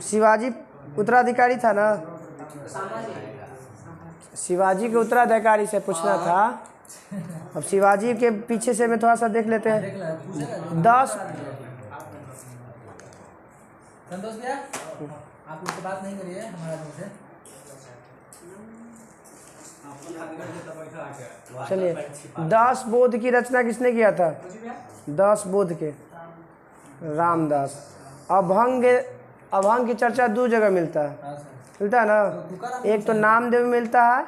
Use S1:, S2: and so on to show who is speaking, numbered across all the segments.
S1: शिवाजी उत्तराधिकारी था ना, शिवाजी के उत्तराधिकारी से पूछना था। अब शिवाजी के पीछे से मैं थोड़ा सा देख लेते हैं। 10
S2: संतोष भैया आप उससे बात नहीं करिए हमारा दोस्त है।
S1: चलिए 10 बोध की रचना किसने किया था? 10 बोध के रामदास। अभंग की चर्चा 2 जगह मिलता है ना, एक तो नामदेव में मिलता है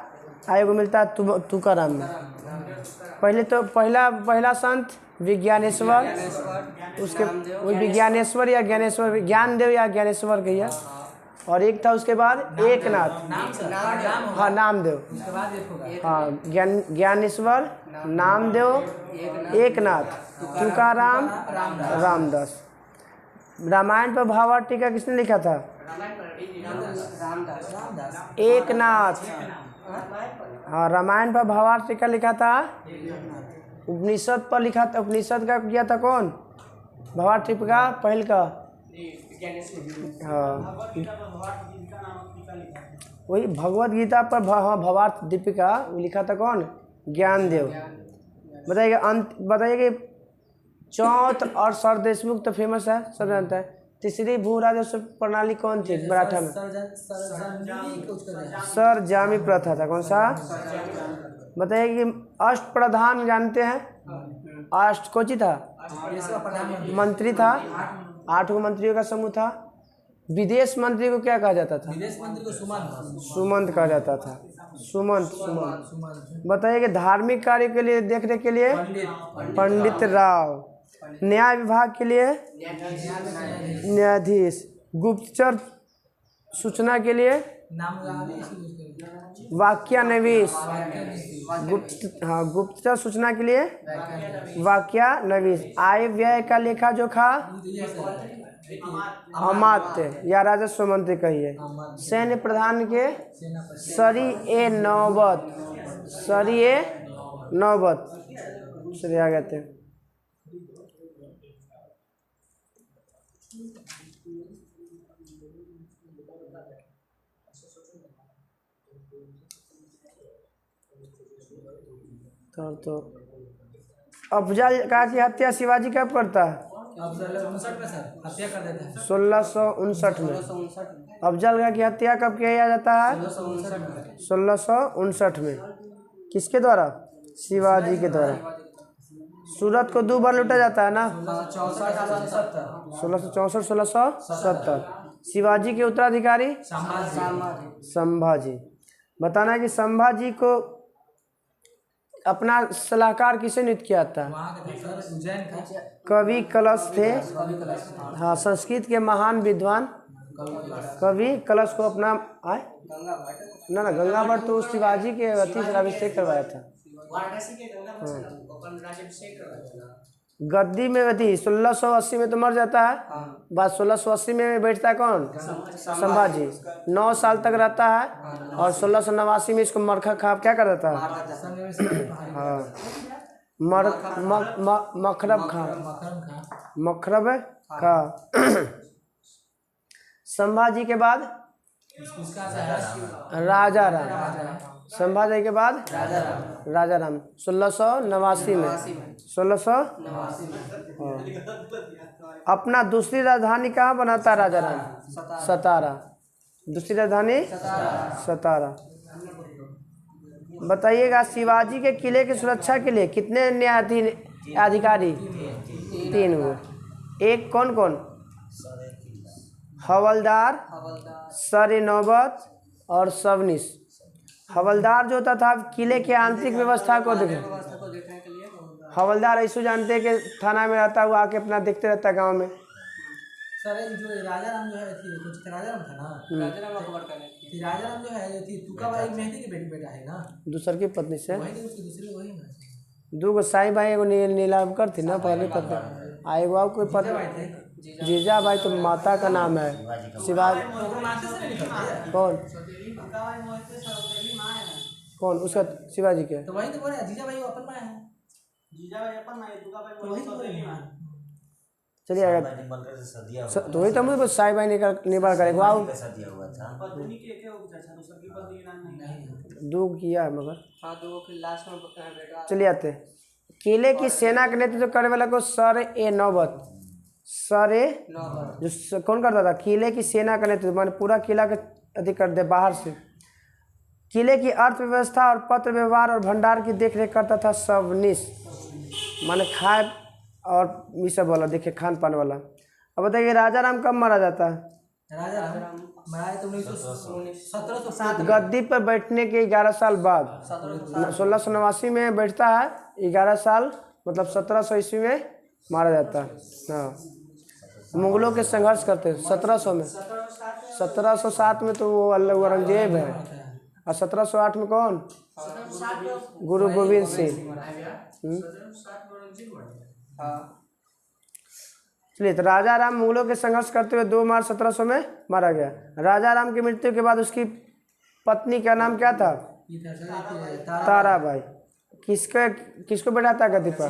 S1: और एक मिलता है तुकाराम में। पहले तो पहला संत विज्ञानेश्वर, उसके वो विज्ञानेश्वर या ज्ञानेश्वर, ज्ञानदेव या ज्ञानेश्वर कहिए, और एक था उसके बाद एकनाथ। हाँ नामदेव, हाँ ज्ञानेश्वर, नामदेव, एकनाथ, तुकाराम, रामदास। रामायण पर भावार्थ टीका किसने लिखा था? एकनाथ। हाँ रामायण पर भावार्थ टीका लिखा था। उपनिषद पर लिखा था, उपनिषद का किया था कौन? भावार्थ टीका पहल का। हाँ वही भगवत गीता पर भावार्थ दीपिका लिखा था कौन? ज्ञानदेव। बताइए कि चौथ और सर देशमुख तो फेमस है, सब जानता है। तीसरी भू राजस्व प्रणाली कौन थी मराठा में? सर जामी प्रथा था। कौन सा? बताइए कि अष्ट प्रधान जानते हैं? अष्ट कोची था? मंत्री था, 8 मंत्रियों का समूह था। विदेश मंत्री को क्या कहा जाता था?
S2: विदेश मंत्री को
S1: सुमंत कहा जाता था। सुमंत। बताइए कि धार्मिक कार्य के लिए देखरेख के लिए पंडित राव। न्याय विभाग के लिए न्यायाधीश। गुप्तचर सूचना के लिए वाक्यानवीश। गुप्तचर सूचना के लिए वाक्यानवीश। आय व्यय का लेखा जोखा अमात्य या राजस्व मंत्री कहिए। सैन्य प्रधान के सरी नौबत। चलिए आ गए थे। तो अफजल का की हत्या शिवाजी कब करता है? 1659 में। अफजल का की हत्या कब किया जाता है? 1659 में। किसके द्वारा? शिवाजी के द्वारा। सूरत को 2 बार लूटा जाता है ना, 1664 1670। शिवाजी के उत्तराधिकारी संभाजी। बताना है कि संभाजी को अपना सलाहकार किसे नियुक्त किया था? कवि कलश थे। हाँ संस्कृत के महान विद्वान कवि कलश को अपना ना गंगा भट्ट तो शिवाजी के अभिषेक करवाया था। गद्दी में 1680 में तो मर जाता है, बाद 1680 में बैठता है कौन? संभाजी। 9 साल तक रहता है और 1689 में इसको मरखा खा क्या कर देता है? हाँ मखरब खा। संभाजी के बाद राजा राम। संभाजी के बाद राजा राम 1689 में। 1689। अपना दूसरी राजधानी कहाँ बनाता राजा राम? सतारा। दूसरी राजधानी सतारा। बताइएगा शिवाजी के किले की सुरक्षा के लिए कितने न्यायाधिकारी? 3 हुए। एक कौन कौन? हवलदार, सर नौबत और सबनिस। हवलदार जो होता था किले के आंतरिक व्यवस्था को देखे। हवलदार ऐसे जानते हैं कि थाना में रहता हुआ आके अपना देखते रहता है गांव में।
S2: सर जो राजा राम जो है कुछ राजा राम था ना, राजा राम अकबर का नहीं, राजा राम जो है तुकाबाई मेहंदी के बेटा है ना, दूसर
S1: की पत्नी से।
S2: वही उसकी दूसरी वही ना।
S1: 2 साई भाई एगो नीलांबर थी ना पहले पत्नी, आएगा कोई पत्नी जीजा भाई तो माता का नाम है शिवाजी। कौन उसका? शिवाजी के।
S2: तो वही तो बोले जीजा भाई अपन मां है। जीजा भाई अपन मां है, दुर्गा भाई वही तो बोले।
S1: चलिए आगे तो वही तो मुझे साई भाई निकाल करेगा वाह दो किया है मगर
S2: हाँ दो फिर लास्ट में बेटा
S1: चलिए आते हैं। किले की सेना के नेतृत्व करने वाला को सर ए नौबत सर ए जो कौन करता था किले की सेना का नेतृत्व माने पूरा किला के अधिक कर दे बाहर से किले की अर्थव्यवस्था और पत्र व्यवहार और भंडार की देखरेख करता था सबनिस माने खाए और ये सब वाला देखे खान पान वाला। अब बताइए राजा राम कब मारा जाता है?
S2: राजा राम मराए तो 1707
S1: गद्दी पर बैठने के 11 साल बाद 1689 में बैठता है 11 साल मतलब 1700 ईस्वी में मारा जाता है। हाँ मुगलों के संघर्ष करते 1700 में 1707 में तो वो औरंगजेब है और 1708 में कौन गुरु गोविंद सिंह। चलिए तो राजा राम मुगलों के संघर्ष करते हुए 2 मार्च 1700 में मारा गया। राजा राम की मृत्यु के बाद उसकी पत्नी का नाम क्या था? ताराबाई। किसको बैठाता गद्दी पर?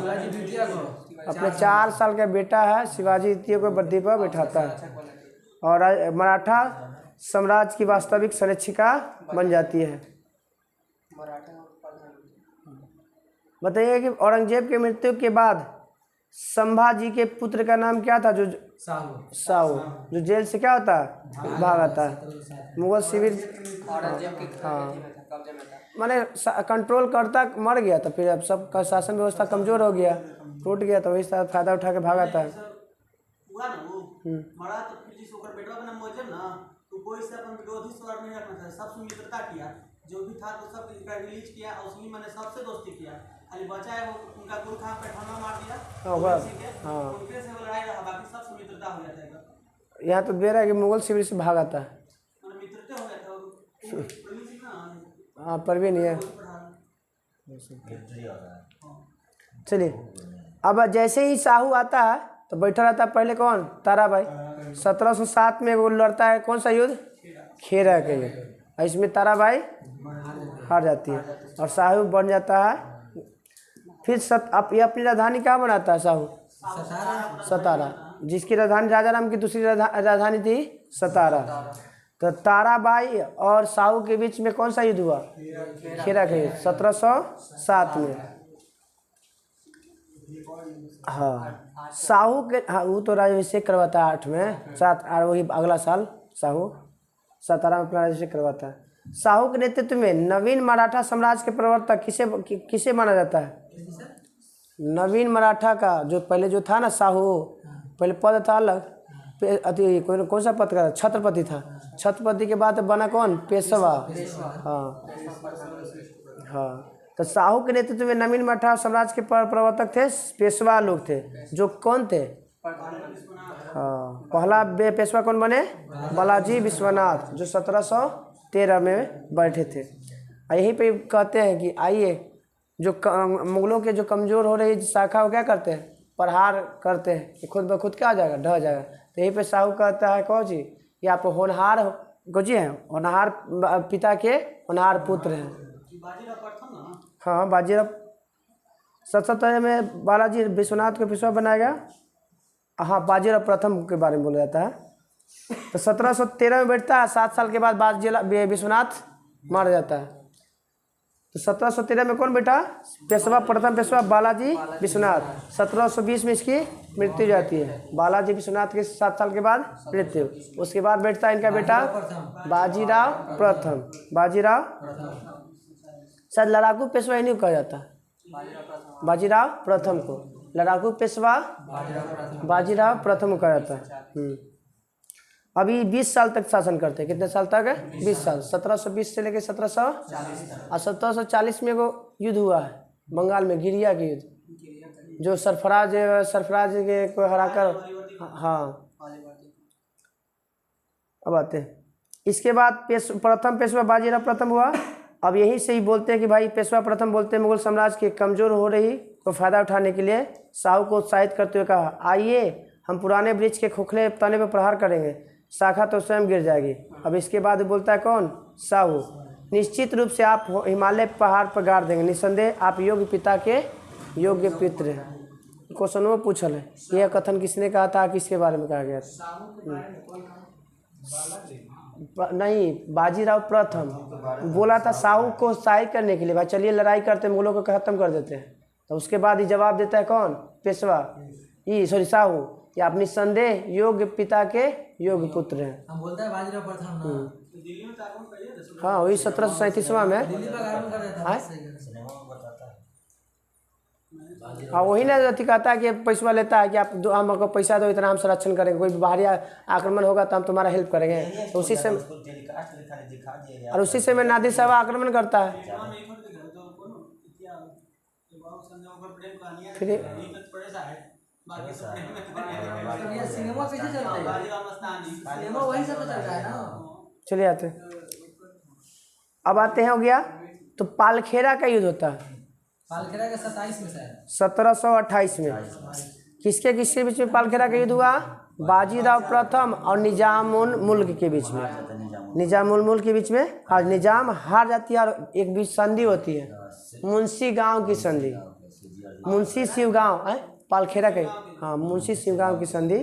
S1: अपने 4 साल का बेटा है शिवाजी द्वितीय को गद्दी पर बैठाता है और मराठा साम्राज्य की वास्तविक संरक्षिका बन जाती है। बताइए कि औरंगजेब की मृत्यु के बाद संभाजी के पुत्र का नाम क्या था? जो साहू जो जेल से क्या होता है भागा था मुगल शिविर। हाँ माने कंट्रोल करता मर गया तो फिर अब सबका शासन व्यवस्था कमजोर हो गया टूट गया तो वही साथ फायदा उठा के भागा था।
S3: जो भी था तो सब रिलीज किया और उसने मैंने सबसे दोस्ती किया खाली बचा है वो उनका गुरु खान पे ठंडा मार दिया
S1: हाँ
S3: उनके से वो लड़ाई रहा बाकी सब से मित्रता हो जाता है।
S1: यहाँ तो दे रहा है कि मुगल शिविर से भागा था
S3: मित्रता हो गया था
S1: हाँ परवीन है। चलिए अब जैसे ही साहू आता है तो बैठा रहता है पहले कौन ताराबाई। 1707 में वो लड़ता है कौन सा युद्ध खेरा का युद्ध इसमें ताराबाई हार जाती है और साहू बन जाता है। फिर ये अपनी राजधानी क्या बनाता है साहू? सतारा जिसकी राजधानी राजा राम की दूसरी राजधानी थी सतारा। तो ताराबाई और साहू के बीच में कौन सा युद्ध हुआ? खेरा का युद्ध 1707 में। हाँ साहू के हाँ वो तो राज्याभिषेक करवाता है 8 में 7 और वही अगला साल साहू सतारा में अपना राज्याभिषेक करवाता है। साहू के नेतृत्व में नवीन मराठा साम्राज्य के प्रवर्तक किसे माना जाता है? नवीन मराठा का जो पहले जो था ना साहू पहले पद था अलग कौन सा पद का छत्रपति था। छत्रपति के बाद बना कौन? पेशवा। हाँ हाँ तो साहू के नेतृत्व में नवीन मराठा साम्राज्य के प्रवर्तक थे पेशवा लोग थे जो कौन थे? हाँ पहला पेशवा कौन बने? बालाजी विश्वनाथ जो 1713 में बैठे थे। यहीं पे कहते हैं कि आइए जो मुगलों के जो कमज़ोर हो रही शाखा वो क्या करते हैं? प्रहार करते हैं कि खुद ब खुद क्या आ जाएगा ढह जाएगा। तो यहीं पे साहू कहता है कौन जी ये आप होनहार गोजी हैं होनहार पिता के होनहार पुत्र हैं। हाँ बाजीराव 1713 में बालाजी विश्वनाथ को पेशवा बनाया गया। हाँ बाजीराव प्रथम के बारे में बोला जाता है। तो 1713 में बैठता है 7 साल के बाद बाजीराव विश्वनाथ मार जाता है। तो 1713 में कौन बैठा? पेशवा प्रथम पेशवा बालाजी विश्वनाथ। 1720 में इसकी मृत्यु जाती है। बालाजी विश्वनाथ के 7 साल के बाद मृत्यु। उसके बाद बैठता है इनका बेटा बाजीराव प्रथम। बाजीराव शायद लड़ाकू पेशवा ही नहीं कहा जाता बाजीराव प्रथम को लड़ाकू पेशवा बाजीराव प्रथम कहा जाता है। अभी 20 साल तक शासन करते हैं। कितने साल तक है? 20 साल 1720 से लेकर 1740 में वो युद्ध हुआ है बंगाल में गिरिया के युद्ध जो सरफराज के को हराकर। हाँ अब आते हैं इसके बाद प्रथम पेशवा बाजीराव प्रथम हुआ। अब यही से ही बोलते हैं कि भाई पेशवा प्रथम बोलते हैं मुगल साम्राज्य की कमज़ोर हो रही को फायदा उठाने के लिए साहू को उत्साहित करते हुए कहा आइए हम पुराने वृक्ष के खोखले तने पर प्रहार करेंगे शाखा तो स्वयं गिर जाएगी। अब इसके बाद बोलता है कौन? साहू निश्चित रूप से आप हिमालय पहाड़ पर गाड़ देंगे निस्संदेह आप योग्य पिता के योग्य पुत्र हैं। क्वेश्चन वो पूछल है, यह कथन किसने कहा था, किसके बारे में कहा गया था? नहीं, बाजीराव प्रथम बोला था साहू को शाही करने के लिए, भाई चलिए लड़ाई करते मुगलों को खत्म कर देते हैं। तो उसके बाद ही जवाब देता है कौन? पेशवा, साहू, या अपनी संदेह योग्य पिता के योग्य पुत्र हैं।
S2: हम बोलते हैं बाजीराव प्रथम ना।
S3: दिल्ली में आगमन करिए ना।
S1: हाँ वही 1737 में।
S2: दिल्ली पर आगमन कर रहा था। सही है।
S1: हाँ वही ना अथी कहता है कि पैसा लेता है कि आप हमको पैसा दो, इतना हम संरक्षण करेंगे, कोई बाहरी आक्रमण होगा तो हम तुम्हारा हेल्प करेंगे। तो उसी से और उसी से में नादिर साहब आक्रमण करता है। फिर
S2: ये सिनेमा कैसे चलता है? सिनेमा वही सब तो चल रहा है ना।
S1: चले आते अब आते हैं, हो गया तो पालखेरा का युद्ध होता है
S2: पालखेरा के 27 में शायद
S1: 1728 में। किसके किसके बीच में पालखेरा का युद्ध हुआ? बाजीराव प्रथम और निजामुल मुल्क के बीच में। निजामुल मुल्क के बीच में आज निजाम हार जाती है और एक बीच संधि होती है, मुंशी गांव की संधि, मुंशी शिव गांव है पालखेरा के। हाँ मुंशी शिव गांव की संधि।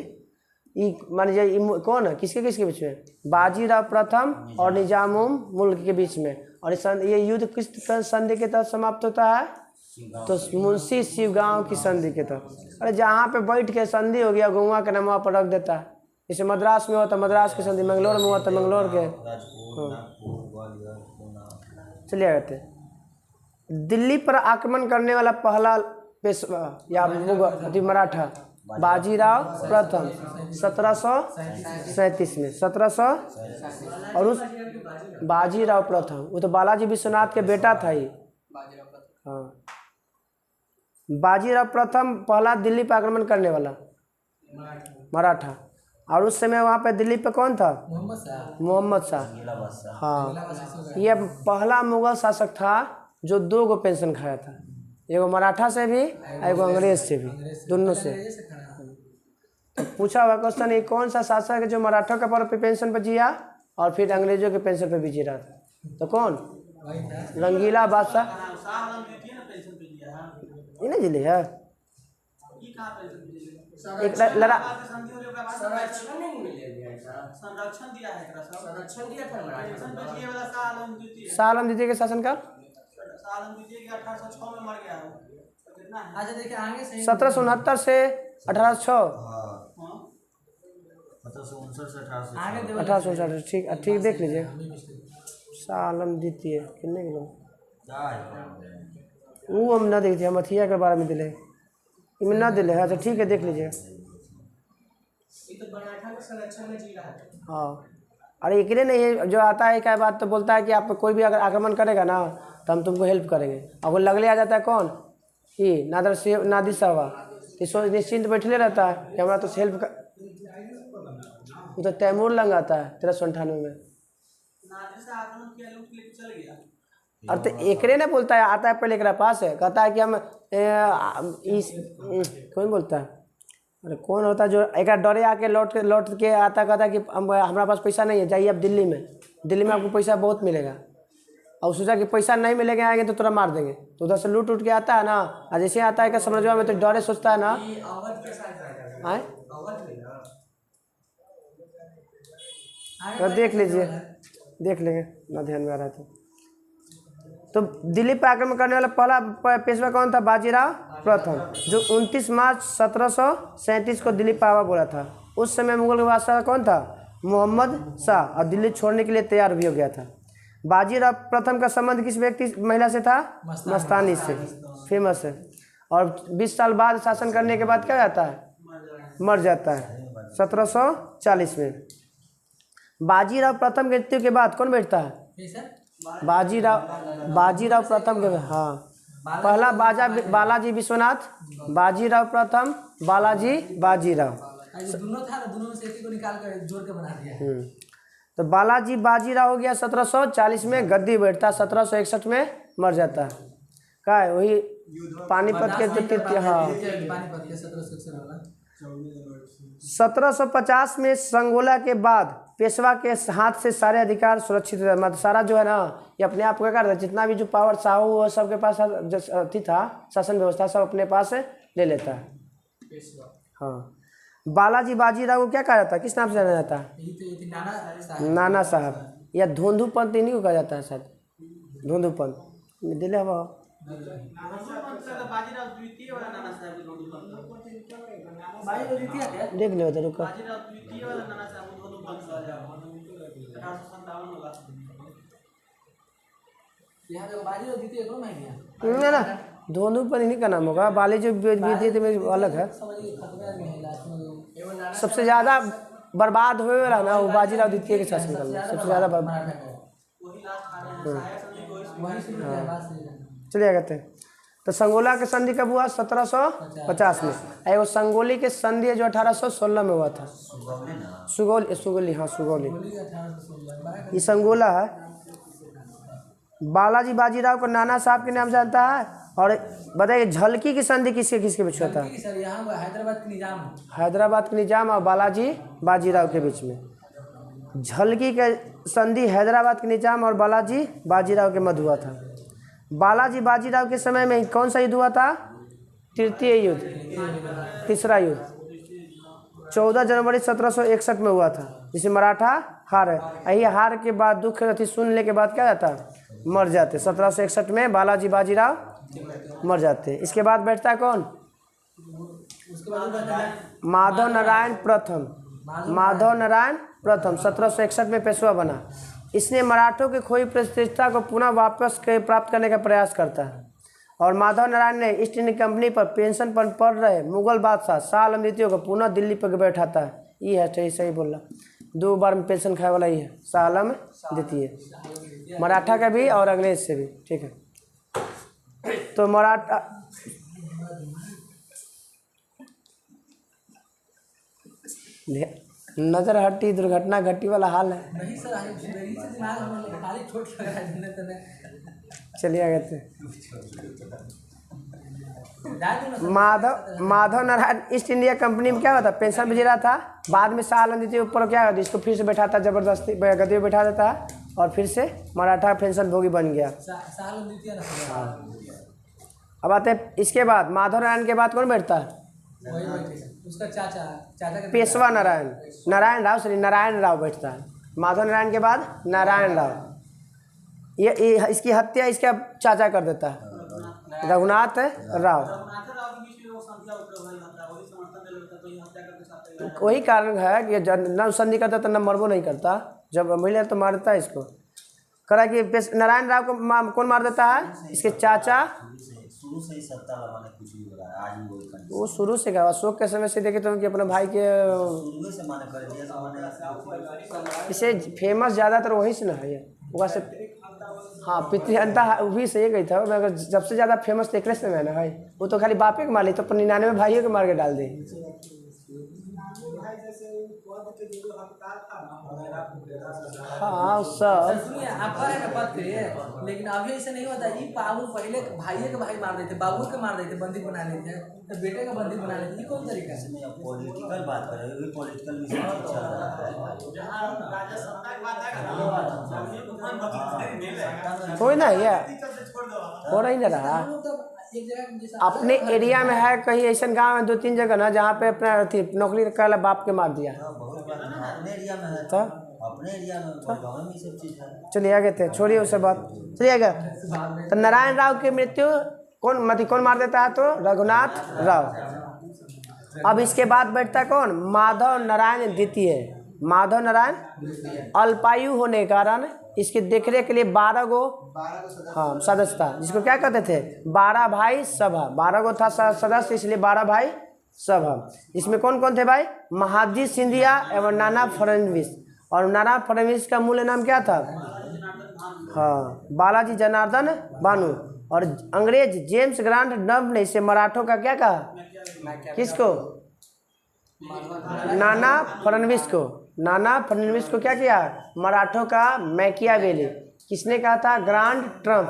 S1: मान लीजिए कौन है, किसके किसके बीच में? बाजीराव प्रथम और निजामुल मुल्क के बीच में। और ये युद्ध किस संधि के तहत समाप्त होता है? तो मुंशी शिव गांव की संधि के तहत। अरे जहाँ पे बैठ के संधि हो गया गुआ के नाम पर रख देता है। जैसे मद्रास में हुआ तो मद्रास की संधि, मंगलोर में हुआ तो मंगलोर के। चलिए आते दिल्ली पर आक्रमण करने वाला पहला पेशवा या मुगल मराठा बाजीराव प्रथम 1737 में। 1700 और उस बाजीराव प्रथम वो तो बालाजी विश्वनाथ के बेटा था ही। हाँ बाजीराव प्रथम पहला दिल्ली पर आक्रमण करने वाला मराठा। और उस समय वहाँ पे दिल्ली पे कौन था? मोहम्मद शाह। हाँ ये पहला मुगल शासक था जो 2 गो पेंशन खाया था, एगो मराठा से भी एगो अंग्रेज से भी, दोनों से। तो पूछा हुआ क्वेश्चन, ये कौन सा शासक है जो मराठा के पर पेंशन पर जिया और फिर अंग्रेजों के पेंशन पर भी जी रहा था? तो कौन? रंगीला बादशाह। ये नहीं जिले है एक लड़ा
S3: संरक्षण दिया है, संरक्षण दिया था।
S1: शाह आलम द्वितीय के शासनकाल
S3: 1806 में मर गया है। कितना है?
S2: अच्छा देखिए आगे से
S1: 1769 से 1806 1859। ठीक ठीक देख लीजिए। शाह आलम द्वितीय कितने किलो वो हम ना देखते, हम अथिया के बारे में दिले, इनमें ना दिले है। अच्छा ठीक है देख लीजिए। हाँ अरे एक नहीं जो आता है क्या बात तो बोलता है कि आप कोई भी अगर आक्रमण करेगा ना तो हम तुमको हेल्प करेंगे। अब वो लगले आ जाता है कौन? ये नादिर साहब। तो निश्चिंत बैठले रहता है कि हमारा तो हेल्प कर। वो तो तैमूर लंग आता है 1398 में। और तो एकरे ना बोलता है, आता है पहले एक पास है, कहता है कि हम कौन बोलता है, अरे कौन होता है जो एक डरे आके लौट के आता, कहता है कि हमारा पास पैसा नहीं है, जाइए अब दिल्ली में आपको पैसा बहुत मिलेगा। और सोचा कि पैसा नहीं मिलेगा आएंगे तो तुरंत मार देंगे। तो उधर से लूट के आता है ना, और जैसे आता है क्या समझवा में तो डरे सोचता है ना आए तो देख लीजिए, देख लेंगे ना ध्यान में आ रहा है तो दिल्ली पर आक्रमण करने वाला पहला पेशवा कौन था? बाजीराव प्रथम, जो 29 मार्च 1737 को दिल्ली पर आवा बोला था। उस समय मुगल के बादशाह कौन था? मोहम्मद शाह, और दिल्ली छोड़ने के लिए तैयार भी हो गया था। बाजीराव प्रथम का संबंध किस व्यक्ति महिला से था? मस्तानी से, फेमस है। और 20 साल बाद शासन करने के बाद क्या जाता है? मर जाता है 1740 में। बाजीराव प्रथम के मृत्यु के बाद कौन बैठता है? बाजीराव प्रथम के, हाँ पहला बालाजी विश्वनाथ, बाजीराव प्रथम, बाजीराव
S2: दोनों था, दोनों में से एक को निकाल कर जोड़ के बना दिया।
S1: तो बाजीराव हो गया 1740 में, गद्दी बैठता 1761 में मर जाता है। क्या है वही पानीपत के जो हाँ 1750 में संगोला के बाद पेशवा के हाथ से सारे अधिकार सुरक्षित रहे। मतलब सारा जो है ना ये अपने आप क्या करता है, जितना भी जो पावर साहू वो सबके पास अथी था शासन व्यवस्था सब अपने पास ले लेता है।
S2: पेशवा।
S1: हाँ। बालाजी बाजीराव को क्या कहा जाता है, किस नाम से जाना जाता है?
S2: ये थी नाना साहब।
S1: नाना साहब या धोंधुपंत इन्हीं को कहा जाता है शायद, धोंधुपंत दिले हवा।
S3: बाजीराव द्वितीय वाला नाना साहब के
S2: बाजीराव द्वितीय क्या?
S1: देख ले उधर रुको।
S3: बाजीराव द्वितीय वाला नाना साहब दोनों पंथ 1857 वाला।
S2: यहाँ देखो बाजीराव द्वितीय कौन है?
S1: ना ना धोंधुपंत इन्हीं का नाम होगा, बाली जो विद्युत में अलग है।
S2: समझिए खतरे में है लास्ट में।
S1: सबसे ज़्यादा बर्बाद हुए वाला ना वो बाजीराव द्वितीय के साथ निकल रहा है, सबसे ज़्यादा बर्बाद।
S3: वही लास्ट आ रहे हैं सहायक संधि को
S2: वही से निकला बात से।
S1: चलिए कहते हैं तो संगोला के संधि कब हुआ? 1750 में। एगो संगोली के संधि जो 1816 में हुआ था। सुगौली हाँ सुगौली
S2: गोली 1816
S1: ये संगोला है। बालाजी बाजीराव को नाना साहब के नाम से जानता है। और बताइए झलकी की संधि किसके किसके बीच होता है?
S2: सर यहाँ हैदराबाद के निजाम,
S1: हैदराबाद के निजाम और बालाजी बाजीराव के बीच में। झलकी के संधि हैदराबाद के निजाम और बालाजी बाजीराव के मध्य हुआ था। बालाजी बाजीराव के समय में कौन सा युद्ध हुआ था? तृतीय युद्ध, तीसरा युद्ध 14 जनवरी 1761 में हुआ था, जिसमें मराठा हारे। यही हार के बाद दुख अथी सुनने के बाद क्या जाता? मर जाते। 1761 में बालाजी बाजीराव मर जाते। इसके बाद बैठता है कौन? माधव नारायण प्रथम। माधव नारायण प्रथम 1761 में पेशवा बना। इसने मराठों की खोई प्रतिष्ठा को पुनः वापस प्राप्त करने का प्रयास करता है। और माधव नारायण ने ईस्ट इंडिया कंपनी पर पेंशन पर पड़ रहे मुगल बादशाह शाह आलम द्वितीय को पुनः दिल्ली पर बैठाता है। ये है सही सही बोला, 2 बार में पेंशन खाए वाला ही है शाह आलम द्वितीय, मराठा का भी और अंग्रेज से भी। ठीक है तो मराठा नजर हट्टी दुर्घटना घटी वाला हाल है।
S2: नहीं सर आगे यही से दिमाग में खाली छोट लगा है जिन्हें तो नहीं।
S1: चलिए आगे थे Madhav Narayan east India company में क्या होता? पेंशन भेज रहा था। बाद में शाह आलम द्वितीय ऊपर क्या होता? इसको फिर से बैठाता, जबरदस्ती गद्दी में बैठा देता और फिर से मराठा पेंशन भोगी बन गया।
S2: साल द्वितीय ना।
S1: अब आते हैं इसके बाद माधव नारायण के बाद कौन बैठता है?
S2: वही उसका चाचा के
S1: पेशवा नारायण नारायण राव सॉरी नारायण राव बैठता है। माधव नारायण के बाद नारायण राव। ये इसकी हत्या इसका चाचा कर देता है, रघुनाथ राव। वही कारण है कि न संधि करता तो न मरबो नहीं करता, जब मिले तो मारता है इसको। करा कि नारायण राव को कौन मार देता है? इसके चाचा।
S4: शुरू से ही सत्ता लगाने कुछ भी हो रहा है आज भी वही कंडीशन।
S1: वो शुरू से क्या अशोक के समय से देखे तो कि अपने भाई के
S4: शुरू से माने कर दिया तो माने
S1: इसे फेमस ज़्यादातर वहीं से ना है ये वहाँ से। हाँ पितृहंता वही से गई था मगर सबसे ज़्यादा फेमस देखने से मैं ना भाई वो तो खाली बापे के मार ली तो 99 भाइयों के मार के डाल दी। हाँ सब
S2: सुनिए आपका है ना पद थे, लेकिन अभी ऐसे नहीं होता। ये बाबू पहले भाइये के भाई मार देते, बाबू के मार देते, बंदी बना लेते हैं, तो बेटे का बंदी बना लेते। ये कौन तरीका है?
S4: पॉलिटिकल बात कर रहे हो, पॉलिटिकल विषय चल रहा है।
S1: कोई ना ये हो रही ना रहा।
S2: एक जगह जैसा
S1: अपने एरिया में है कहीं ऐसा गांव है 2-3 जगह ना जहाँ पे अपना अथी नौकरी कर बाप के मार दिया।
S4: बहुत बार अपने एरिया में है
S1: तो
S4: अपने एरिया में गाँव में सब चीज़ है।
S1: चलिए आगे थे छोड़िए उसे बात। चलिए आगे तो नारायण राव की मृत्यु कौन मार देता है? तो रघुनाथ राव। अब इसके बाद बैठता कौन? माधव नारायण द्वितीय। माधव नारायण अल्पायु होने के कारण इसकी देखरेख के लिए 12 गो हाँ सदस्य था, जिसको क्या कहते थे? 12 भाई सभा। 12 गो था सदस्य, इसलिए 12 भाई सभा। इसमें कौन कौन थे भाई? महादजी सिंधिया एवं नाना फडणवीस। और नाना फडणवीस का मूल नाम क्या था? हाँ बालाजी जनार्दन भानु। और अंग्रेज जेम्स ग्रांट डब ने इसे मराठों का क्या कहा? किसको? नाना फडणवीस को। नाना फडणवीस को क्या किया? मराठों का मैकियावेली। किसने कहा था? Grand Trump.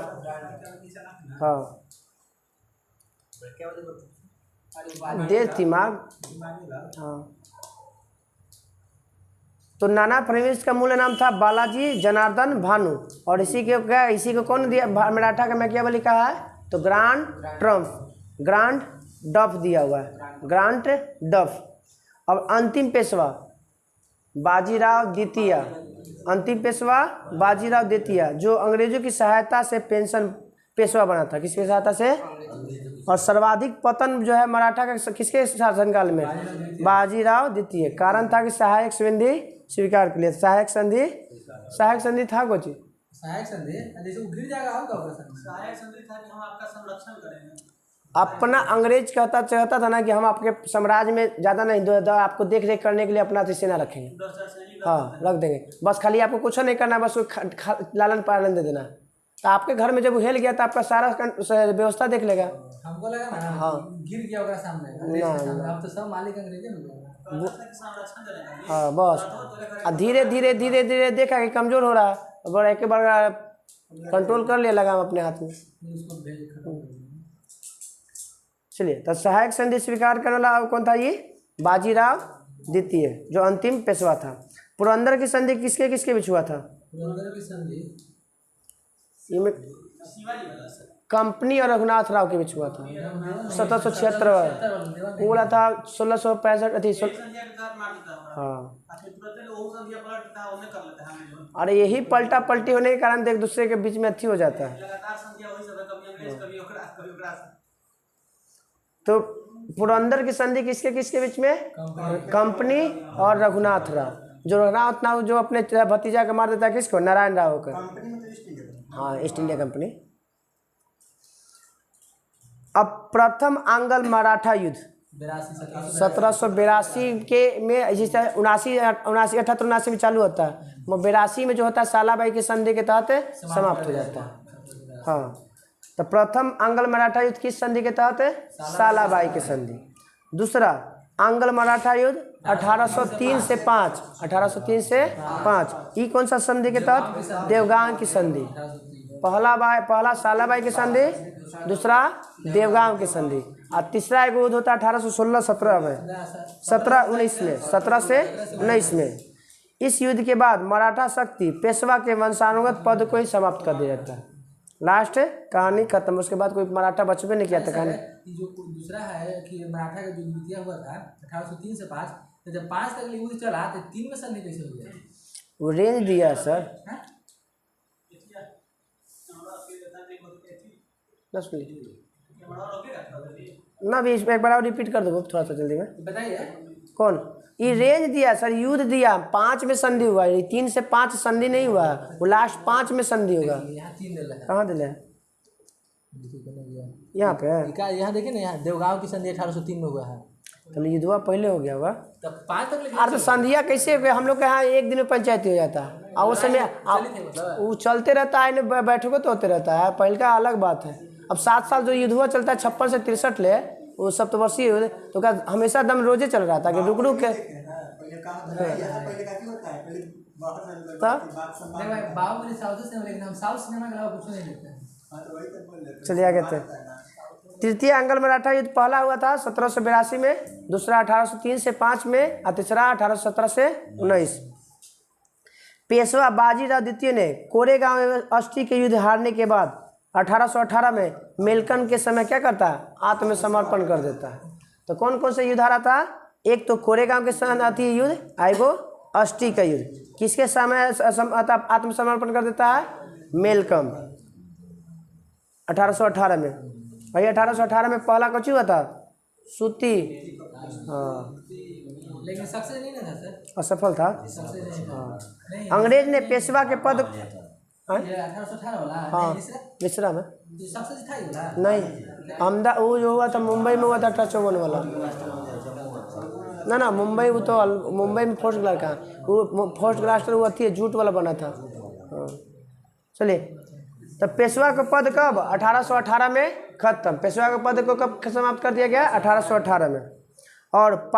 S1: हाँ देश दिमाग। हाँ तो नाना फडणवीस का मूल नाम था बालाजी जनार्दन भानु। और इसी को कौन दिया मराठा का मैकियावेली कहा है? तो ग्रांड ट्रम्प। ग्रांड डफ दिया हुआ है, ग्रांट डफ। अब अंतिम पेशवा बाजीराव द्वितीय, अंतिम पेशवा बाजीराव द्वितीय जो अंग्रेजों की सहायता से पेंशन पेशवा बना था, किसकी सहायता से? और सर्वाधिक पतन जो है मराठा का किसके शासनकाल में? बाजीराव द्वितीय। कारण था कि सहायक संधि स्वीकार कर लिया। सहायक संधि था कुछ
S2: सहायक संधि जैसे वो गिर जाएगा होगा
S3: सहायक संधि था कि हम आपका संरक्षण करेंगे।
S1: अपना अंग्रेज चाहता था ना कि हम आपके साम्राज्य में ज़्यादा नहीं दो, आपको देख रेख करने के लिए अपना सेना रखेंगे। हाँ रख देंगे, बस खाली आपको कुछ नहीं करना, बस लालन पालन दे देना। तो आपके घर में जब वो हिल गया तो आपका सारा व्यवस्था देख लेगा।
S2: हमको लगा ना
S1: हाँ
S2: गिर गया होगा सामने, अब तो सब मालिक अंग्रेज है।
S1: हाँ बस धीरे धीरे धीरे धीरे देखा कि कमज़ोर हो रहा है, बड़ा एक बार कंट्रोल कर लिया लगाम अपने हाथ में। चलिए, तो सहायक संधि स्वीकार करने वाला कौन था? ये बाजीराव द्वितीय जो अंतिम पेशवा था। पुरंदर की संधि किसके किसके बीच हुआ था?
S2: पुरंदर की संधि
S1: कंपनी और रघुनाथ राव के बीच हुआ था 1776। बोला था 1665। हाँ अरे यही पलटा पलटी होने के कारण एक दूसरे के बीच में अच्छी हो जाता है। तो पुरंदर की संधि किसके किसके बीच में? कंपनी और रघुनाथ राव। जो रघुनाथ राव जो अपने भतीजा का मार देता है, किसको? नारायण राव को। हाँ ईस्ट इंडिया कंपनी। अब प्रथम आंग्ल मराठा युद्ध 1782 के में, जिस 78 में चालू होता है, वो 82 में जो होता है सालाबाई की संधि के तहत समाप्त हो जाता है। हाँ तो प्रथम आंग्ल मराठा युद्ध किस संधि के तहत है? सालाबाई की संधि। दूसरा आंग्ल मराठा युद्ध 1803 से 5, 1803 से 5, ये कौन सा संधि के तहत? देवगांव की संधि। पहला सालाबाई की संधि, दूसरा देवगांव की संधि, और तीसरा एक युद्ध होता है 1816-17 में, 17-19 में, 17 से 19 में। इस युद्ध के बाद मराठा शक्ति पेशवा के वंशानुगत पद को ही समाप्त कर दिया जाता है। लास्ट कहानी खत्म। उसके बाद कोई मराठा बचपे नहीं किया था कहानी।
S2: जो दूसरा है कि मराठा का जो द्वितीय हुआ था 1803 से 5, तो जब 5 तक युद्ध चला तो 3 में संधि कैसे हो गया?
S1: वो रेंज दिया है सर। 10 मिनट ना भी इसमें एक बार और रिपीट कर दो थोड़ा सा जल्दी में।
S2: बताइए
S1: कौन? ये रेंज दिया सर, युद्ध दिया, 5 में संधि हुआ है, 3 से 5 संधि नहीं हुआ, वो लास्ट 5 में संधि होगा।
S2: यहाँ 3 दिला है।
S1: कहाँ दिले? यहाँ पे
S2: यहाँ देखिए ना, यहाँ देवगांव की संधि 1803 में हुआ है।
S1: तो युद्धवा पहले हो गया होगा।
S2: तब 5 तक लेके
S1: अरे तो संधिया कैसे? हम लोग के यहाँ एक दिन में पंचायती हो जाता है, और उस समय वो चलते रहता है, बैठकों तो होते रहता है, पहले का अलग बात है। अब 7 साल जो युद्ध हुआ चलता है 56 से 63 ले, वो सप्तवर्षीय, तो क्या हमेशा दम रोजे चल रहा था कि रुक रुक के।
S2: बाहुबली साउथ से, लेकिन हम साउथ सिनेमा के अलावा कुछ नहीं देखते हैं।
S1: चलिए आगे थे। तृतीय आंग्ल मराठा युद्ध पहला हुआ था 1782 में, दूसरा 1803 से 5 में, और तीसरा 1817 से 19। पेशवा बाजीराव द्वितीय ने कोरेगांव एवं अष्टी के युद्ध हारने के बाद 1818 में मेलकन के समय क्या करता है? आत्मसमर्पण कर देता है। तो कौन कौन से युद्ध हारा था? एक तो कोरेगांव के समय युद्ध, आएगो अष्टी का युद्ध। किसके समय आत्मसमर्पण कर देता है? मेलकम 1818 में। भाई 1818 में पहला कौन हुआ था? सूती। हाँ
S2: लेकिन सक्सेस नहीं था सर,
S1: असफल था।
S2: हाँ
S1: अंग्रेज ने पेशवा के पद
S2: 1818 वाला।
S1: हाँ मिश्रा में
S2: सक्सेस था ही वाला
S1: नहीं, अहमदाबाद वो जो हुआ था मुंबई में हुआ था 1854 वाला। ना मुंबई, वो तो मुंबई में फर्स्ट क्लास का, वो फर्स्ट क्लास वो थी जूट वाला बना था। हाँ चलिए, तो पेशवा का पद कब? 1818 में खत्म। पेशवा के पद को कब समाप्त कर दिया गया? 1818 में। और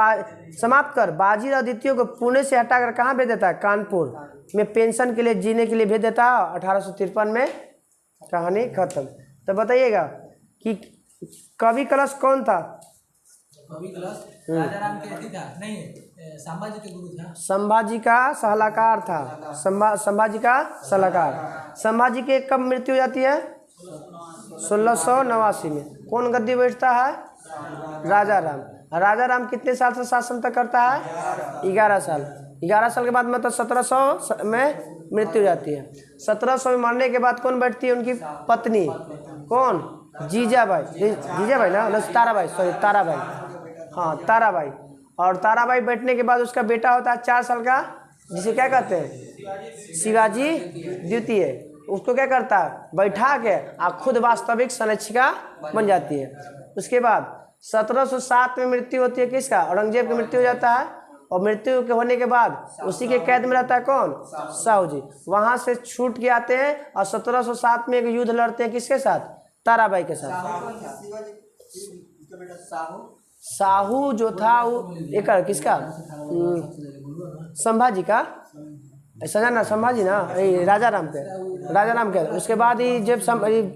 S1: समाप्त कर बाजीराव द्वितीय को पुणे से हटाकर कहाँ भेज देता है? कानपुर में पेंशन के लिए, जीने के लिए भेज देता है। 1853 में कहानी खत्म। तो बताइएगा कि कवि कलश कौन था?
S2: कवि कलश राजा राम के था नहीं, संभाजी के गुरु था।
S1: संभाजी का सलाहकार था। संभाजी का सलाहकार। संभाजी के कब मृत्यु हो जाती है? 1689 में। कौन गद्दी बैठता है? राजा राम। राजा राम कितने साल से शासन तक करता है? 11 साल। 11 साल के बाद मतलब 1700 में मृत्यु हो जाती है। 1700 में मरने के बाद कौन बैठती है? उनकी पत्नी। कौन? जीजाबाई। जीजाबाई ना, ताराबाई, सॉरी ताराबाई। हाँ ताराबाई। और ताराबाई बैठने के बाद उसका बेटा होता है 4 साल का, जिसे क्या कहते हैं? शिवाजी द्वितीय। उसको क्या करता है? बैठा के खुद वास्तविक संरक्षिका बन जाती है। उसके बाद 1707 में मृत्यु होती है किसका? औरंगजेब की मृत्यु हो जाता है। और मृत्यु के होने के बाद उसी के कैद में रहता है कौन? शाहू जी। वहाँ से छूट के आते हैं और 1707 में एक युद्ध लड़ते हैं किसके साथ? ताराबाई के साथ। साहू जो था वो एक किसका? संभाजी का, सजा ना संभाजी ना, राजा राम के, राजा राम के। उसके बाद ही जब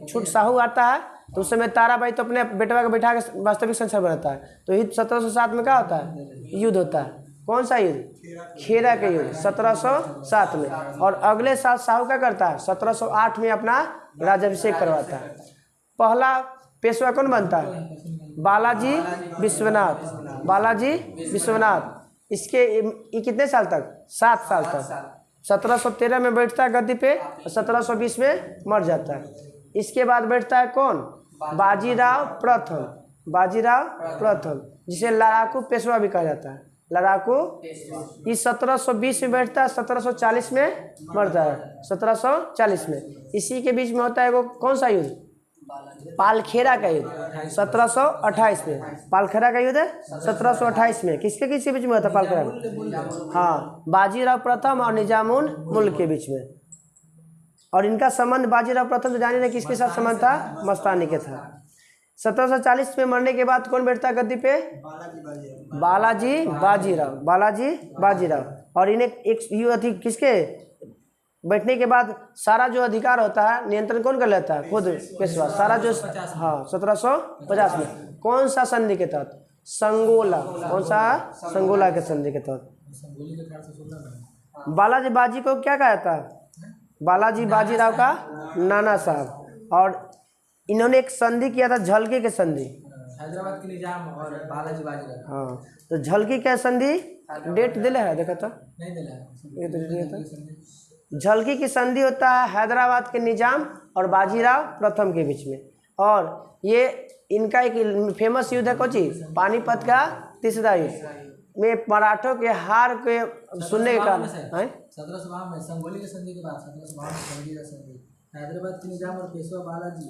S1: छूट साहू आता है तो उस समय ताराबाई तो अपने बेटवा को बैठा के वास्तविक संसार बनाता है। तो युद्ध 1707 में क्या होता है? युद्ध होता है। कौन सा युद्ध? खेरा के युद्ध 1707 में। और अगले साल साहू क्या करता है? 1708 में अपना राज्याभिषेक करवाता है। पहला पेशवा कौन बनता है? बालाजी विश्वनाथ। बालाजी विश्वनाथ। इसके ये कितने साल तक? 7 साल तक। 1713 में बैठता है गद्दी पे और 1720 में मर जाता है। इसके बाद बैठता है कौन? बाजीराव प्रथम। बाजीराव प्रथम, जिसे लड़ाकू पेशवा भी कहा जाता है। लड़ाकू। इस 1720 में बैठता है, 1740 में मरता है। 1740 में। इसी के बीच में होता है वो कौन सा युद्ध? पालखेरा का युद्ध 1728 में। पालखेरा का युद्ध 1728 में किसके बीच में होता है? पालखेरा। हाँ, बाजीराव प्रथम और निजामुल मुल्क के बीच में। और इनका संबंध बाजीराव प्रथम तो जाने किसके साथ संबंध था? मस्तानी के था। 1740 में मरने के बाद कौन बैठता है गद्दी पे? बालाजी बाजीराव। बालाजी बाजीराव। और इन्हें एक युद्ध किसके बैठने के बाद सारा जो अधिकार होता है नियंत्रण कौन कर लेता है? खुद पेशवा। सारा जो, हाँ 1750 में। कौन सा संधि के तहत? संगोला। कौन सा? संगोला के संधि के तहत। बालाजी बाजी को क्या कहा जाता है? बालाजी बाजीराव का नाना साहब। और इन्होंने एक संधि किया था, झलकी के संधि।
S2: हैदराबाद के निजाम और बालाजी बाजीराव।
S1: हाँ, तो झलकी का संधि डेट दिले है, देखा था?
S2: नहीं दिला है।
S1: ये तो दिया था। झलकी की संधि होता है हैदराबाद के निजाम और बाजीराव प्रथम के बीच में। और ये इनका एक फेमस युद्ध है कोची? पानीपत का तीसरा युद्ध में मराठों के हार के सुनने के कारण
S2: 1752 में संगोली के संधि के बाद 1752 में संगोली का संधि हैदराबाद के निजाम और पेशवा बालाजी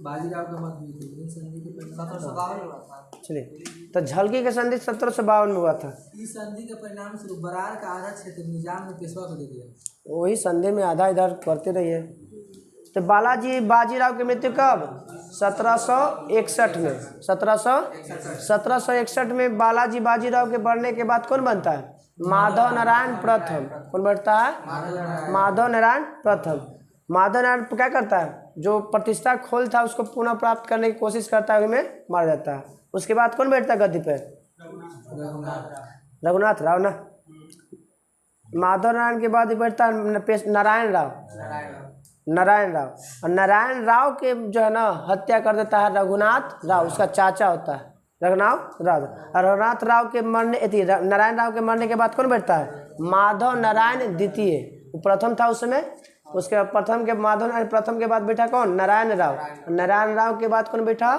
S2: बाजीराव के मध्य हुई थी। इन संधि के परिणाम 1752 में हुआ था।
S1: चलिए, तो झलकी के संधि 1752 में हुआ था।
S2: इस संधि के परिणाम स्वरूप बरार का आधा क्षेत्र निजाम ने पेशवा को दे दिया।
S1: वही संधि में आधा इधर करते रहिए। तो बालाजी बाजीराव की मृत्यु कब? 1761 में। 1761 में बालाजी बाजीराव के बढ़ने के बाद कौन बनता है? माधव नारायण प्रथम। कौन बढ़ता है? माधव नारायण प्रथम। माधव नारायण क्या करता है? जो प्रतिष्ठा खोल था उसको पुनः प्राप्त करने की कोशिश करता है, में मार जाता है। उसके बाद कौन बैठता है गद्दी पे? रघुनाथ राव ना। माधव नारायण के बाद बैठता है नारायण राव। नारायण राव। और नारायण राव के जो है ना हत्या कर देता है रघुनाथ राव, उसका चाचा होता है रघुनाथ राव। और रघुनाथ राव के मरने नारायण राव के मरने के बाद कौन बैठता है? माधव नारायण द्वितीय। वो प्रथम था उस समय। उसके प्रथम के माधव नारायण प्रथम के बाद बैठा कौन? नारायण राव। नारायण राव के बाद कौन बैठा?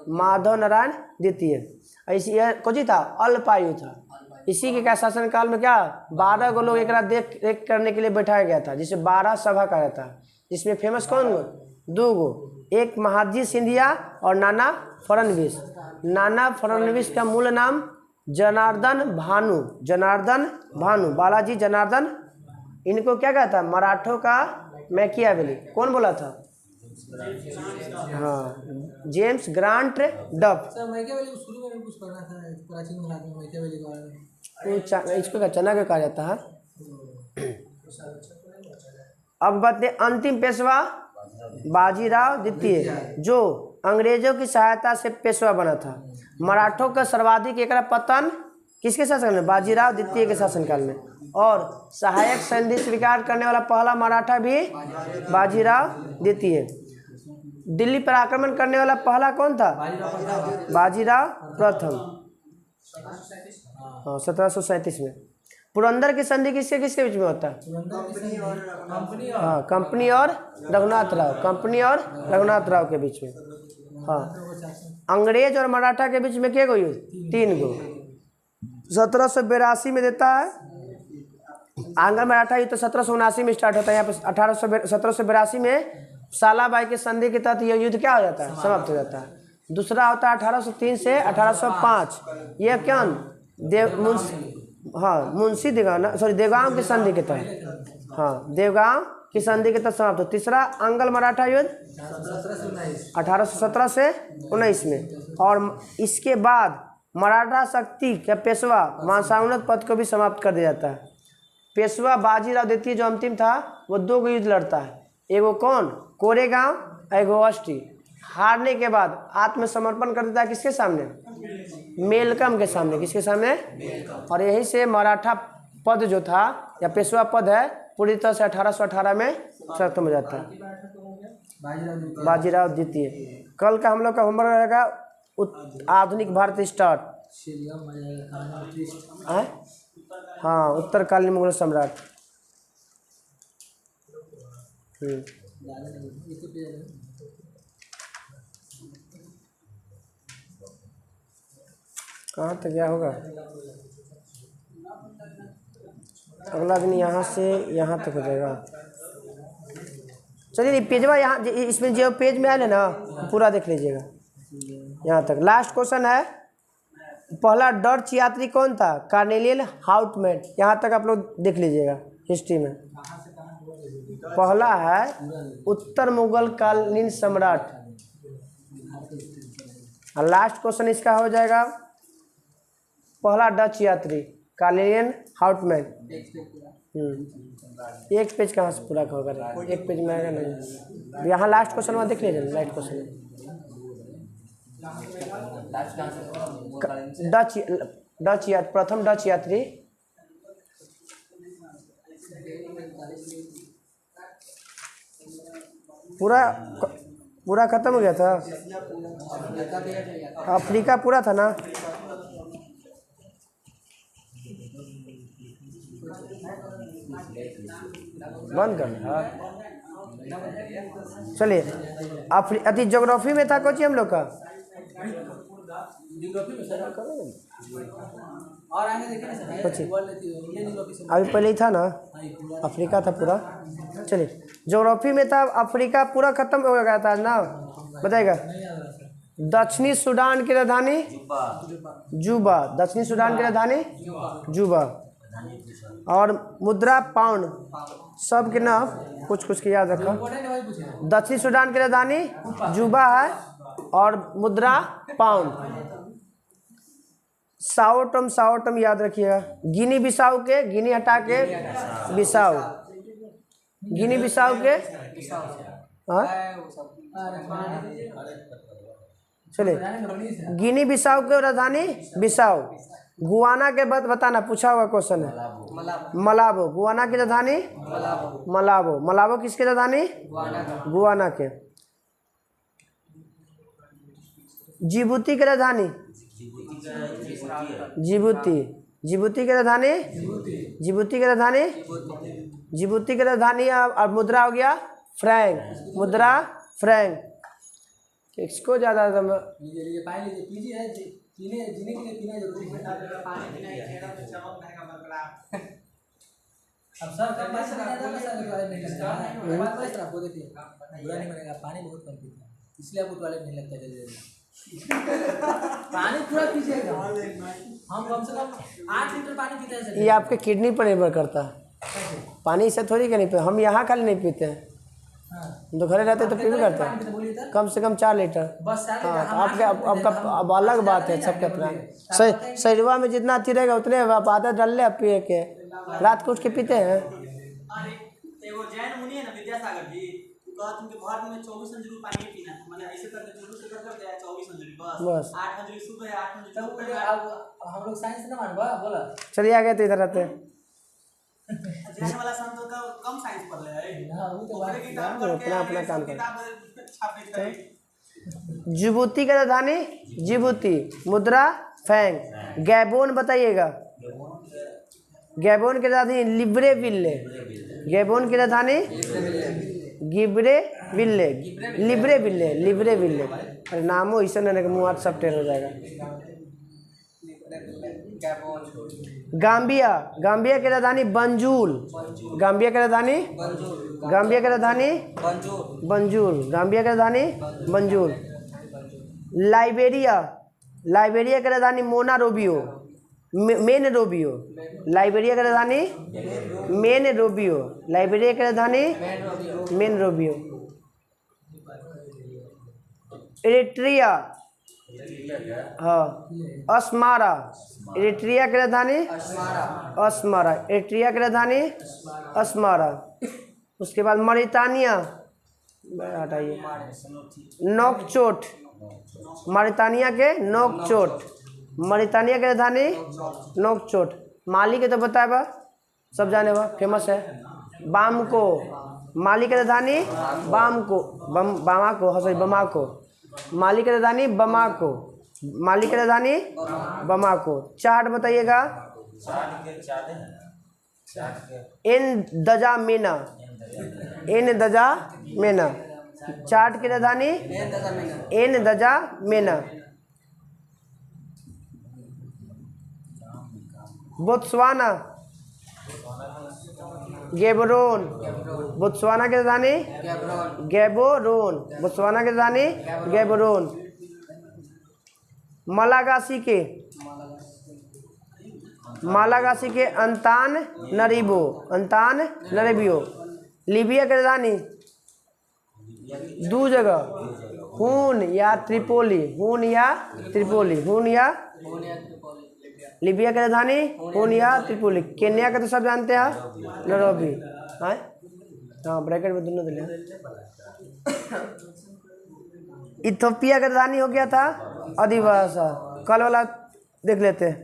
S1: माधव नारायण द्वितीय। ऐसी कोची था? अल्पायु था। इसी के क्या शासनकाल में क्या 12 गो लोग एक देख रेख करने के लिए बैठाया गया था, जिसे 12 सभा कहा जाता है। जिसमें फेमस कौन? 2 गो, एक महादजी सिंधिया और नाना फडणवीस। नाना फडणवीस का मूल नाम जनार्दन भानु। जनार्दन भानु, बालाजी जनार्दन। इनको क्या कहता? मराठों का मैकियावेली। कौन बोला था? हाँ, जेम्स ग्रांट डफ।
S2: सर मैकियावेली शुरू में कुछ पढ़ना था प्राचीन भारत में मैकियावेली के बारे में।
S1: इसको चाणक्य कहा जाता है। अब बताते अंतिम पेशवा बाजीराव द्वितीय, जो अंग्रेजों की सहायता से पेशवा बना था। मराठों का सर्वाधिक एक पतन किसके शासन में? बाजीराव द्वितीय के शासनकाल में। और सहायक संधि स्वीकार करने वाला पहला मराठा भी बाजीराव द्वितीय। दिल्ली पर आक्रमण करने वाला पहला कौन था? बाजीराव प्रथम। हाँ 1737 में। पुरंदर की संधि किसके किसके बीच में होता है? हाँ कंपनी और रघुनाथ राव, कंपनी और रघुनाथ राव के बीच में। हाँ अंग्रेज और मराठा के बीच में क्या गो युद्ध? 3 गो। 1782 में देता है आंग्ल मराठा युद्ध, तो 1779 में स्टार्ट होता है। यहाँ पे 1782 में सालाबाई के संधि के तहत यह युद्ध क्या हो जाता है? समाप्त हो जाता है। दूसरा होता है 1803 से 1805, यह क्या मुंशी देवगांव की संधि के तहत, हाँ देवगांव की संधि के तहत समाप्त हो। तीसरा आंग्ल मराठा युद्ध 1817 से 19 में, और इसके बाद मराठा शक्ति का पेशवा मानसाउनत पद को भी समाप्त कर दिया जाता है। पेशवा बाजीराव द्वितीय जो अंतिम था वो 2 युद्ध लड़ता है, एगो कौन? कोरेगांव, एगो अष्टी। हारने के बाद आत्मसमर्पण कर देता है किसके सामने? मेलकम के सामने। किसके सामने? और यहीं से मराठा पद जो था या पेशवा पद है पूरी तरह से 1818 में खत्म हो जाता है। बाजीराव द्वितीय। कल का हम लोग का होमवर्क रहेगा आधुनिक भारत स्टार्ट। हाँ उत्तरकालीन मुगल सम्राट। कहाँ तक क्या होगा? अगला दिन यहाँ से यहाँ तक हो जाएगा। चलिए पेजवा यहाँ इसमें जो पेज में आए ना पूरा देख लीजिएगा यहाँ तक। लास्ट क्वेश्चन है, पहला डच यात्री कौन था? Carnelian Houtman. यहाँ तक आप लोग देख लीजिएगा हिस्ट्री में। पहला है उत्तर मुगल कालीन सम्राट। और लास्ट क्वेश्चन इसका हो जाएगा पहला डच यात्री कार्नेलियन हाउटमैन। एक पेज कहाँ से पूरा होगा? एक पेज में आएगा नहीं। यहाँ लास्ट क्वेश्चन में देख लीजिए। लास्ट क्वेश्चन प्रथम डच यात्री पूरा खत्म हो गया था। अफ्रीका पूरा था ना? बंद करना। चलिए अति ज्योग्राफी में था कोची हम लोग का। अभी पहले ही था ना, अफ्रीका था पूरा। चलिए ज्योग्राफी में था अफ्रीका पूरा खत्म हो गया था ना, बताएगा। दक्षिणी सूडान की राजधानी जुबा। दक्षिणी सूडान की राजधानी जुबा। और मुद्रा पाउंड, सब के नाम कुछ कुछ के याद रखो। दक्षिणी सूडान की राजधानी जुबा है और मुद्रा पाउंड। साओटम याद रखिएगा। गिनी बिसाऊ के, गिनी हटा के बिसाऊ, गिनी बिसाऊ के। हाँ चलिए गिनी बिसाऊ के राजधानी बिसाऊ। गुआना के बाद बताना, पूछा हुआ क्वेश्चन है। मलाबो। गुआना की राजधानी मलाबो। मलाबो किसकी राजधानी? गुआना के। जिबूती की राजधानी जिबूती। जिबूती की राजधानी जिबूती की राजधानी जिबूती की राजधानी। और मुद्रा हो गया फ्रैंक। मुद्रा फ्रैंक। इसको ज़्यादा
S2: जीने के लिए पीना जरूरी है।
S3: पानी पीना है तो चमक रहेगा बरकरार।
S2: अब सर कम से टॉयलेट नहीं लगता है। बात बस आपको देखिए बुरा नहीं मानेगा, पानी बहुत कम पीते हैं इसलिए आपको टॉयलेट नहीं लगता जल्दी। पानी पूरा पीजिएगा। हम कम से कम 8 लीटर पानी पीते हैं।
S1: ये आपके किडनी पर निर्भर करता है। पानी से थोड़ी नहीं पीते हम, यहाँ खाली नहीं पीते हैं। तो घरे रहते तो पी भी करते हैं कम से कम 4 लीटर। हाँ आपके आपका अब अलग बात है सबके अपना। शरीरवा में जितना अति रहेगा उतने आप आदत डाल ले पिए के। रात को उठ के पीते हैं।
S3: एगो जैन मुनि है ना विद्यासागर जी, कहत उनके भारत में 24 अंजलि पानी पीना है। माने ऐसे करके शुरू से करते हैं 24 अंजलि बस 8 अंजलि सुबह 8 अंजलि।
S2: अब हम लोग साइंस ना मानवा बोला।
S1: चलिए आगे तो इधर आते हैं।
S3: जैन वाला संत का कम साइंस पढ़ ले है ना, वो तो
S1: अपना अपना काम कर।
S3: छापे थे
S1: जिबूती की राजधानी जिबूती, मुद्रा फ्रैंक। गैबोन बताइएगा। गैबोन की राजधानी लिब्रेविल्ले। गैबोन की राजधानी गिब्रेविल्ले, लिब्रेविल्ले, लिब्रेविल्ले। अरे नामो ऐसा नहीं कि मुँह सब टेढ़ हो जाएगा। गाम्बिया, गाम्बिया की राजधानी बंजूल। गाम्बिया की राजधानी गाम्बिया की राजधानी बंजूल। गाम्बिया की राजधानी बंजूल। लाइबेरिया, लाइबेरिया की राजधानी मोनारोबियो, मेन रोबियो। लाइबेरिया की राजधानी मेन रोबियो। लाइबेरिया की राजधानी मेन रोबियो। एरिट्रिया, हाँ अस्मारा। एरिट्रिया की राजधानी अस्मारा। एरिट्रिया की राजधानी अस्मारा। उसके बाद मॉरिटानिया, हटाइए, नोकचोट। मॉरिटानिया के नोकचोट। मॉरिटानिया की राजधानी नोकचोट। माली के तो बताए बा, सब जाने बा, फेमस है। बामको, माली की राजधानी बामको, बामाको, हाँ सॉरी बमाको। माली की राजधानी बमाको। माली की राजधानी बमाको। चार्ट बताइएगा। एन दजा मेना, एन दजा मेना। चार्ट की राजधानी एन दजा मेना। Botswana, Gaborone. बोत्सवाना की राजधानी गैबोरोन। बोत्सवाना की राजधानी गैबोरोन। मालागासी के अंतान नरीबो, अंतान नरीबियो। लीबिया की राजधानी दो जगह, हुन या त्रिपोली। हुन या त्रिपोली। हुन या लीबिया की राजधानी हुन या त्रिपोली। केन्या का तो सब जानते हैं, नैरोबी। हाँ ब्रैकेट में दोनों दिले। इथियोपिया की राजधानी हो गया था अधिवासा। कल वाला देख लेते हैं।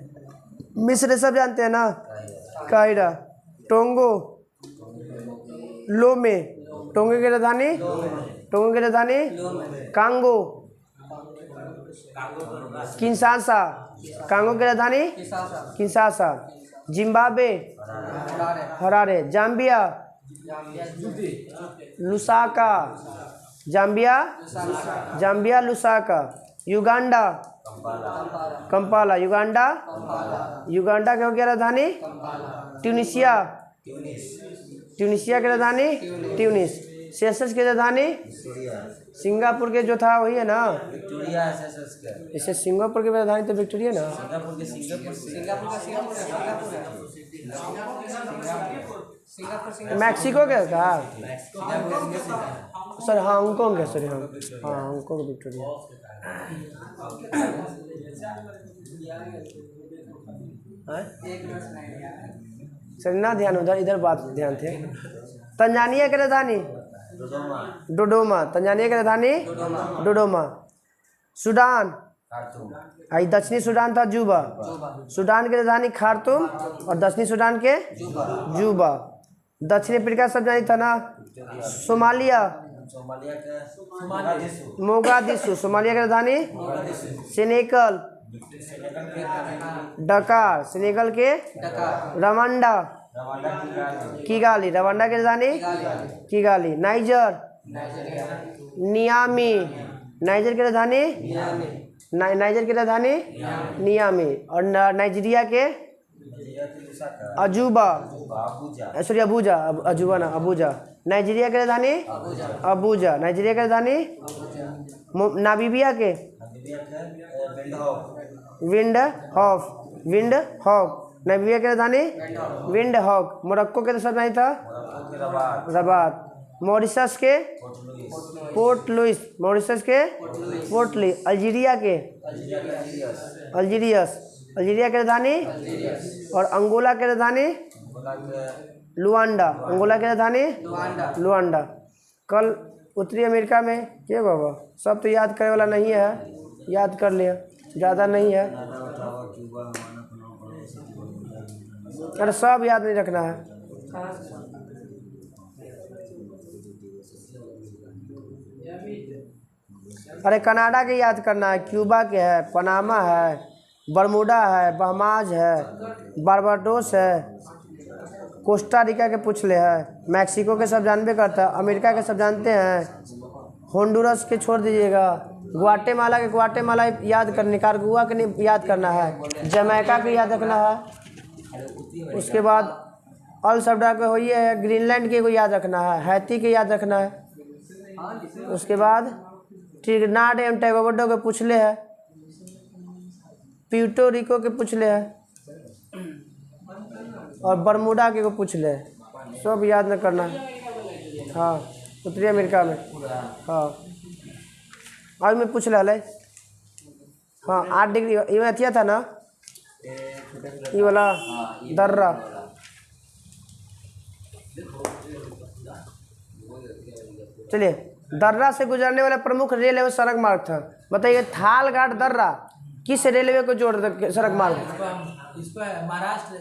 S1: मिस्र सब जानते हैं ना, कायरा। टोंगो, लोमे। टोंगो की राजधानी कांगो। किंशासा, कांगो की राजधानी Kinshasa. Zimbabwe Harare. Zambia Lusaka. Zambia Lusaka. Uganda Kampala. Uganda की हो गया राजधानी ट्यूनिसिया। ट्यूनिसिया की राजधानी ट्यूनिस। सेशल्स की राजधानी सिंगापुर के जो था वही है ना, इसे सिंगापुर की राजधानी तो विक्टोरिया ना। मैक्सिको के था सर, हांगकांग है सर। हाँ हांगकांग विक्टोरिया। सर ना ध्यान, उधर इधर बात ध्यान थे। तंजानिया की राजधानी डोडोमा। तंजानिया की राजधानी डोडोमा। सूडान, आई दक्षिणी सूडान था जूबा। सूडान की राजधानी खार्तूम और दक्षिणी सूडान के जूबा। दक्षिणी अफ्रीका सब जानी था ना, सोमालिया मोगादिशु। सोमालिया की राजधानी सेनेगल डकार। सेनेगल के रवांडा किगाली। रवांडा की राजधानी किगाली। Niger Naomi. नाइजर की राजधानी नियामी। और नाइजीरिया के अजूबा, सॉरी अबूजा। अजूबा ना, अबूजा। नाइजीरिया की राजधानी अबूजा। नाइजीरिया की राजधानी नामीबिया के विंड हॉक। नामीबिया की राजधानी विंड हॉक। मोरक्को के तो सब नहीं था, रबात। मॉरिशस के पोर्ट लुइस। मॉरिशस के पोर्ट लुइस। अल्जीरिया के अल्जीरिया की राजधानी और अंगोला की राजधानी लुआंडा। अंगोला की राजधानी लुआंडा। कल उत्तरी अमेरिका में क्या बाबा, सब तो याद करने वाला नहीं है, याद कर लिया, ज़्यादा नहीं है। अरे सब याद नहीं रखना है। अरे कनाडा के याद करना है, क्यूबा के है, पनामा है, बरमूडा है, बहमाज है, बारबाडोस है, कोस्टा रिका के पूछ ले है, मैक्सिको के सब जानबे करता है, अमेरिका के सब जानते हैं, होंडुरस के छोड़ दीजिएगा, ग्वाटेमाला के ग्वाटेमाला याद कर, निकारागुआ के नहीं याद करना है, जमैका के याद रखना है। उसके बाद अल सब्डा के होइए है, ग्रीनलैंड के को याद रखना है, हैती के याद रखना है। उसके बाद ट्रिनिडाद एंड टोबैगो के पूछ ले है, प्यूर्टो रिको के पूछ ले है, और बरमूडा के को पूछ ले, सब याद न करना है। हाँ उत्तरी अमेरिका में, हाँ आज मैं पूछ रहा है। हाँ 8 डिग्री ये में अथिया था ना, ये वाला दर्रा। चलिए, दर्रा से गुजरने वाला प्रमुख रेल एवं सड़क मार्ग था, बताइए थालघाट दर्रा किस रेलवे को जोड़ सड़क मार्ग?
S2: इसको महाराष्ट्र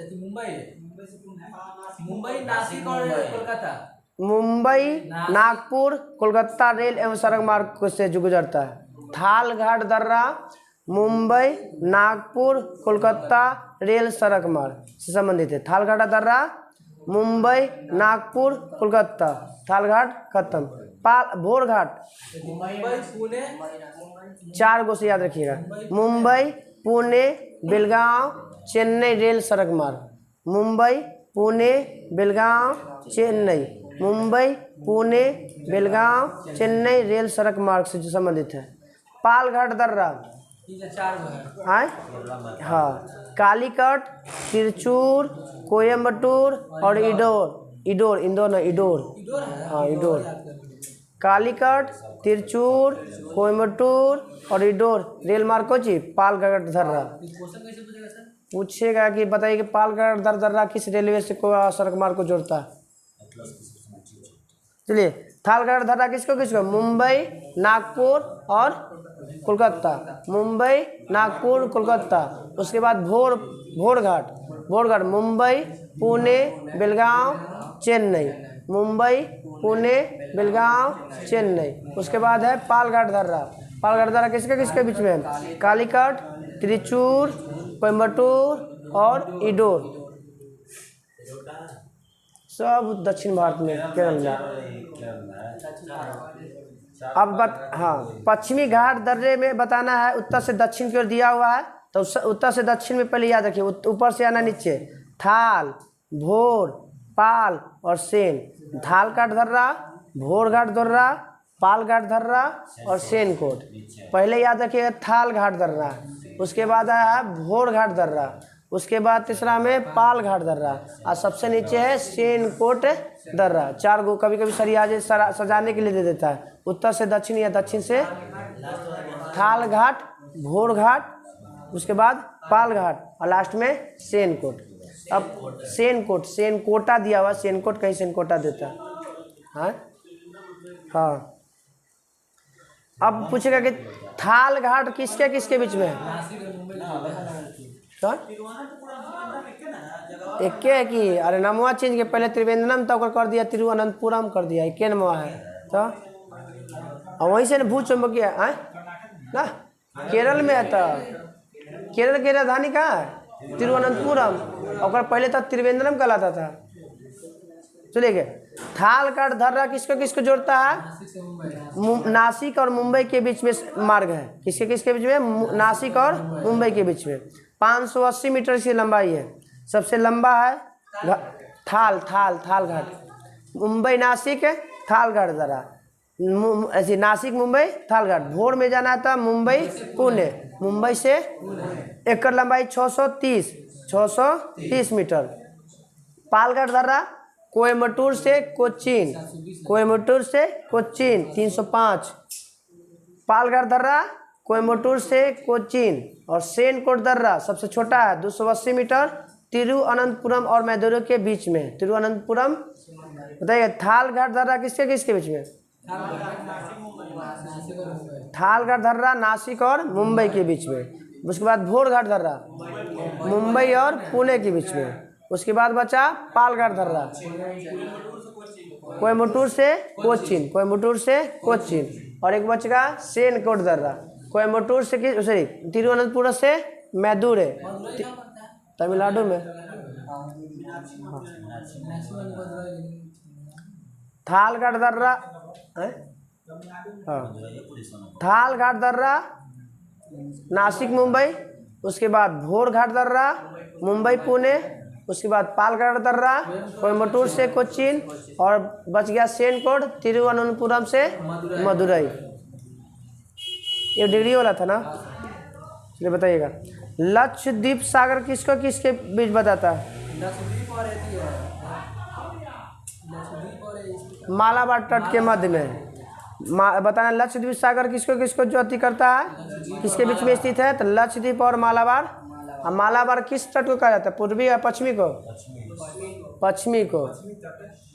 S2: मुंबई नासिक और कोलकाता।
S1: मुंबई नागपुर कोलकाता रेल एवं सड़क मार्ग से जो गुजरता है। थालघाट दर्रा मुंबई नागपुर कोलकाता रेल सड़क मार्ग से संबंधित है। थालघाट दर्रा मुंबई नागपुर कोलकाता, थालघाट खत्म। भोरघाट
S2: मुंबई पुणे
S1: 4 गो से याद रखिएगा, मुंबई पुणे बेलगांव चेन्नई रेल सड़क मार्ग। मुंबई पुणे बेलगांव चेन्नई, मुंबई पुणे बेलगांव चेन्नई रेल सड़क मार्ग से जो संबंधित है। पालघाट दर्रा आए, हाँ कालीकट, तिरचूर, कोयम्बटूर और इंदौर, इंदौर ना इंदौर, हाँ इंदौर। कालीकट, तिरचूर, कोयम्बटूर और इंदौर रेल मार्ग को जी पालघाट दर्रा। पूछेगा कि बताइए कि पालघाट दर्रा किस रेलवे से को सड़क मार्ग को जोड़ता है। चलिए, थालघाट दर्रा किसको किसको? मुंबई नागपुर और कोलकाता, मुंबई नागपुर कोलकाता। उसके बाद भोरघाट मुंबई पुणे बेलगांव चेन्नई, मुंबई पुणे बेलगांव चेन्नई। उसके बाद है पालघाट दर्रा किसके किसके बीच में है? कालीकट, त्रिचूर, कोयम्बटूर और इंदौर, सब दक्षिण भारत में, केरल में। अब हाँ पश्चिमी घाट दर्रे में बताना है, उत्तर से दक्षिण की ओर दिया हुआ है, तो उत्तर से दक्षिण में पहले याद रखिए, ऊपर से आना नीचे। थाल, भोर, पाल और सेन। थालघाट दर्रा, भोरघाट दर्रा, पालघाट दर्रा और सेनकोट। पहले याद रखिएगा थालघाट दर्रा, उसके बाद आया भोरघाट दर्रा, उसके बाद तीसरा में पालघाट दर्रा और सबसे नीचे है सेनकोट दर्रा। 4 गो कभी कभी सरियाजे सजाने के लिए दे देता है, उत्तर से दक्षिण या दक्षिण से थालघाट, भोरघाट, उसके बाद पालघाट और लास्ट में सेनकोट। अब सेनकोटा दिया हुआ, सेनकोट कहीं सेनकोटा देता है। हाँ अब पूछेगा कि थालघाट किसके किसके बीच में है? एक है कि अरे नमवा चेंज के पहले त्रिवेंद्रम तक कर दिया, तिरुवनंतपुरम कर दिया, एक नमवा है तो। और वहीं से भूचुंबकीय है ना, केरल में है, तो केरल की राजधानी कहाँ है? तिरुवनंतपुरम, और पहले तो त्रिवेंद्रम कहलाता था। चलिए, थालघाट दर्रा किसको किसको जोड़ता है? नासिक और मुंबई के बीच में मार्ग है। किसके किसके बीच में? नासिक और मुंबई के बीच में। 580 मीटर की लंबाई है, सबसे लंबा है थालघाट। मुंबई नासिक थालघाट दर्रा, ऐसे नासिक मुंबई थालघाट। भोर में जाना था मुंबई पुणे, मुंबई से एक लंबाई 630 मीटर। पालघाट दर्रा कोयम्बटूर से कोचीन, 305। पालघाट दर्रा कोयम्बटूर से कोचीन। और सेनकोट दर्रा सबसे छोटा है, 280 मीटर, तिरुवनंतपुरम और मैदुरई के बीच में। तिरुवनंतपुरम बताइए। थालघाट दर्रा किसके किसके बीच में? थालघाट दर्रा नासिक और मुंबई के बीच में। उसके बाद भोरघाट दर्रा मुंबई और पुणे के बीच में। उसके बाद बचा पालघाट दर्रा कोयम्बटूर से कोचीन, और एक बचेगा सेनकोट दर्रा। कोयम्बटूर से कि सॉरी तिरुवनंतपुरम से मैदुरै
S2: मदुरई कहाँ पड़ता है?
S1: तमिलनाडु में। थालघाट दर्रा हैं? हाँ थालघाट दर्रा नासिक मुंबई, उसके बाद भोरघाट दर्रा मुंबई पुणे, उसके बाद पालघाट दर्रा कोयम्बटूर से कोचीन, और बच गया सेनकोट तिरुवनंतपुरम से मदुरई। ये डिग्री वाला था ना। चलिए बताइएगा, लक्षद्वीप सागर किसको किसके बीच बताता है?
S2: लक्षद्वीप और एथी है, लक्षद्वीप और
S1: मालाबार तट के मध्य में बताना। लक्षद्वीप सागर किसको किसको जो अति करता है, किसके बीच में स्थित है? तो लक्षद्वीप और मालाबार। और मालाबार किस तट को कहा जाता है? पूर्वी या पश्चिमी को? पश्चिमी को।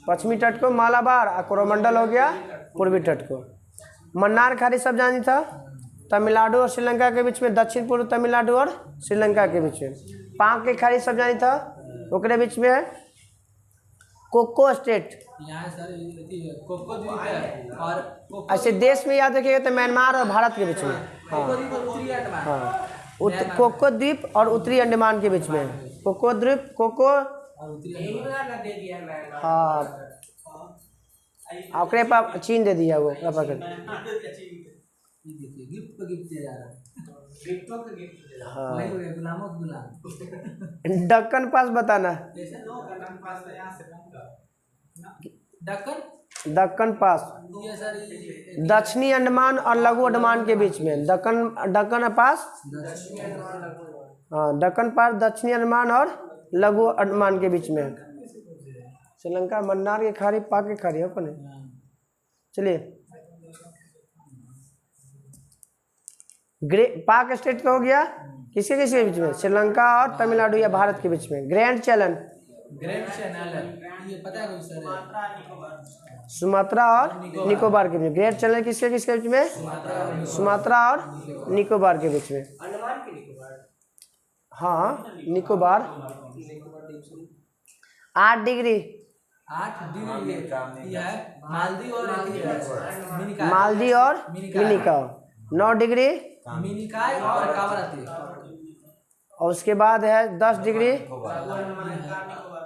S1: पश्चिमी तट को मालाबार, और कोरोमंडल हो गया पूर्वी तट को। मन्नार खाड़ी सब जानी था, तमिलनाडु और श्रीलंका के बीच में, दक्षिण पूर्व तमिलनाडु और श्रीलंका के बीच में। पाक की खाड़ी सब जानी था, ओकरे बीच में है कोको स्टेट।
S2: यहाँ सर कोको द्वीप है, और कोको
S1: ऐसे देश में याद रखिएगा तो म्यांमार और भारत के बीच में।
S2: द्वीप और उत्तरी अंडमान।
S1: हाँ कोको द्वीप और उत्तरी अंडमान के बीच में है। कोको द्वीप, कोको,
S2: और उत्तरी अंडमान।
S1: हाँ ओकरे पर चीन दे दिया वो पकड़।
S2: ये देखिए गिफ्ट पे गिफ्ट दिया जा रहा है।
S1: हाँ
S2: वही हो गया, गुलामों के गुलाम।
S1: दक्कन पास बताना।
S2: दक्कन
S1: दक्कन पास
S2: ये सर ये
S1: दक्षिणी अंडमान और लघु अंडमान के बीच में। दक्कन पास, हाँ दक्कन पास दक्षिणी अंडमान और लघु अंडमान के बीच में। श्रीलंका मन्नार की खाड़ी, पाक की खाड़ी है अपन। चलिए पाक स्टेट का हो गया, किसके किसके बीच में? श्रीलंका और तमिलनाडु या भारत के बीच में। ग्रैंड चैलेंज
S2: ग्रैंड चैनल है, ये पता है कोई सर?
S1: सुमात्रा और निकोबार के बीच में। ग्रेट चैलेंज किसके किसके बीच में? सुमात्रा और निकोबार के बीच में। हाँ निकोबार 8 डिग्री।
S2: 8 डिग्री ये है मालदीव और मिनिकॉय।
S1: मालदीव और मिनिकॉय 9 डिग्री।
S2: मिनिकॉय और कावराती।
S1: और उसके बाद है 10 डिग्री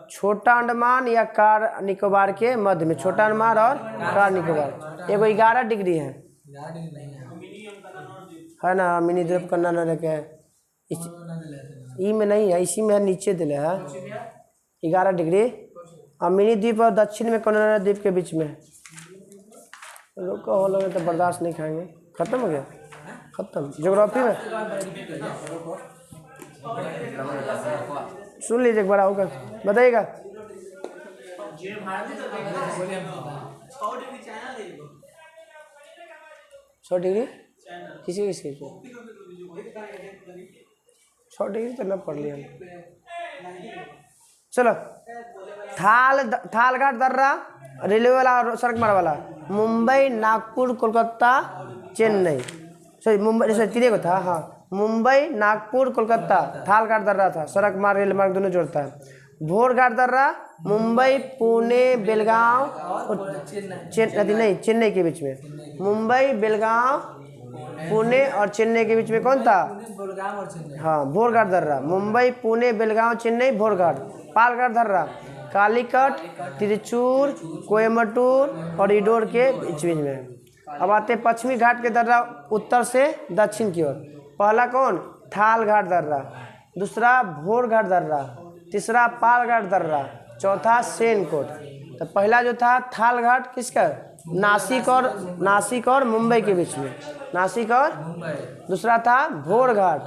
S1: छोटा अंडमान या कार निकोबार के मध्य में। छोटा अंडमान और कार निकोबार एगो 11 डिग्री है ना। मिनी द्वीप का नाना रखे है, ई में नहीं है, इसी में है, नीचे दिले है 11 डिग्री। और मिनी द्वीप और दक्षिण में कन्नौज द्वीप के बीच में। लोग को लोग तो बर्दाश्त नहीं खाएंगे। खत्म हो गया, खत्म। ज्योग्राफी में सुन लीजिए एक बार, होगा बताइएगा। 100 डिग्री किसी किसके 100 डिग्री तो न पढ़ लिया। चलो थालघाट दर्रा रेलवे वाला और सड़क मार्ग वाला। मुंबई, नागपुर, कोलकाता, चेन्नई, सॉरी मुंबई, सॉरी तीन को था। हाँ मुंबई, नागपुर, कोलकाता। थालघाट दर्रा था, सड़क मार्ग रेल मार्ग दोनों जोड़ता है। भोरघाट दर्रा मुंबई, पुणे, बेलगांव और चेन्नई के बीच में। मुंबई, बेलगांव, पुणे और चेन्नई के बीच में कौन था? हाँ भोरघाट दर्रा। मुंबई, पुणे, बेलगांव, चेन्नई, भोरघाट। पालघाट दर्रा कालीकट, तिरुचूर, कोयम्बटूर और इंदौर के बीच में। अब आते पश्चिमी घाट के दर्रा उत्तर से दक्षिण की ओर। पहला कौन? थालघाट दर्रा, दूसरा भोरघाट दर्रा, तीसरा पालघाट दर्रा, चौथा सेनकोट। तो पहला जो था थालघाट किसका? नासिक और मुंबई के बीच में। नासिक और दूसरा था भोरघाट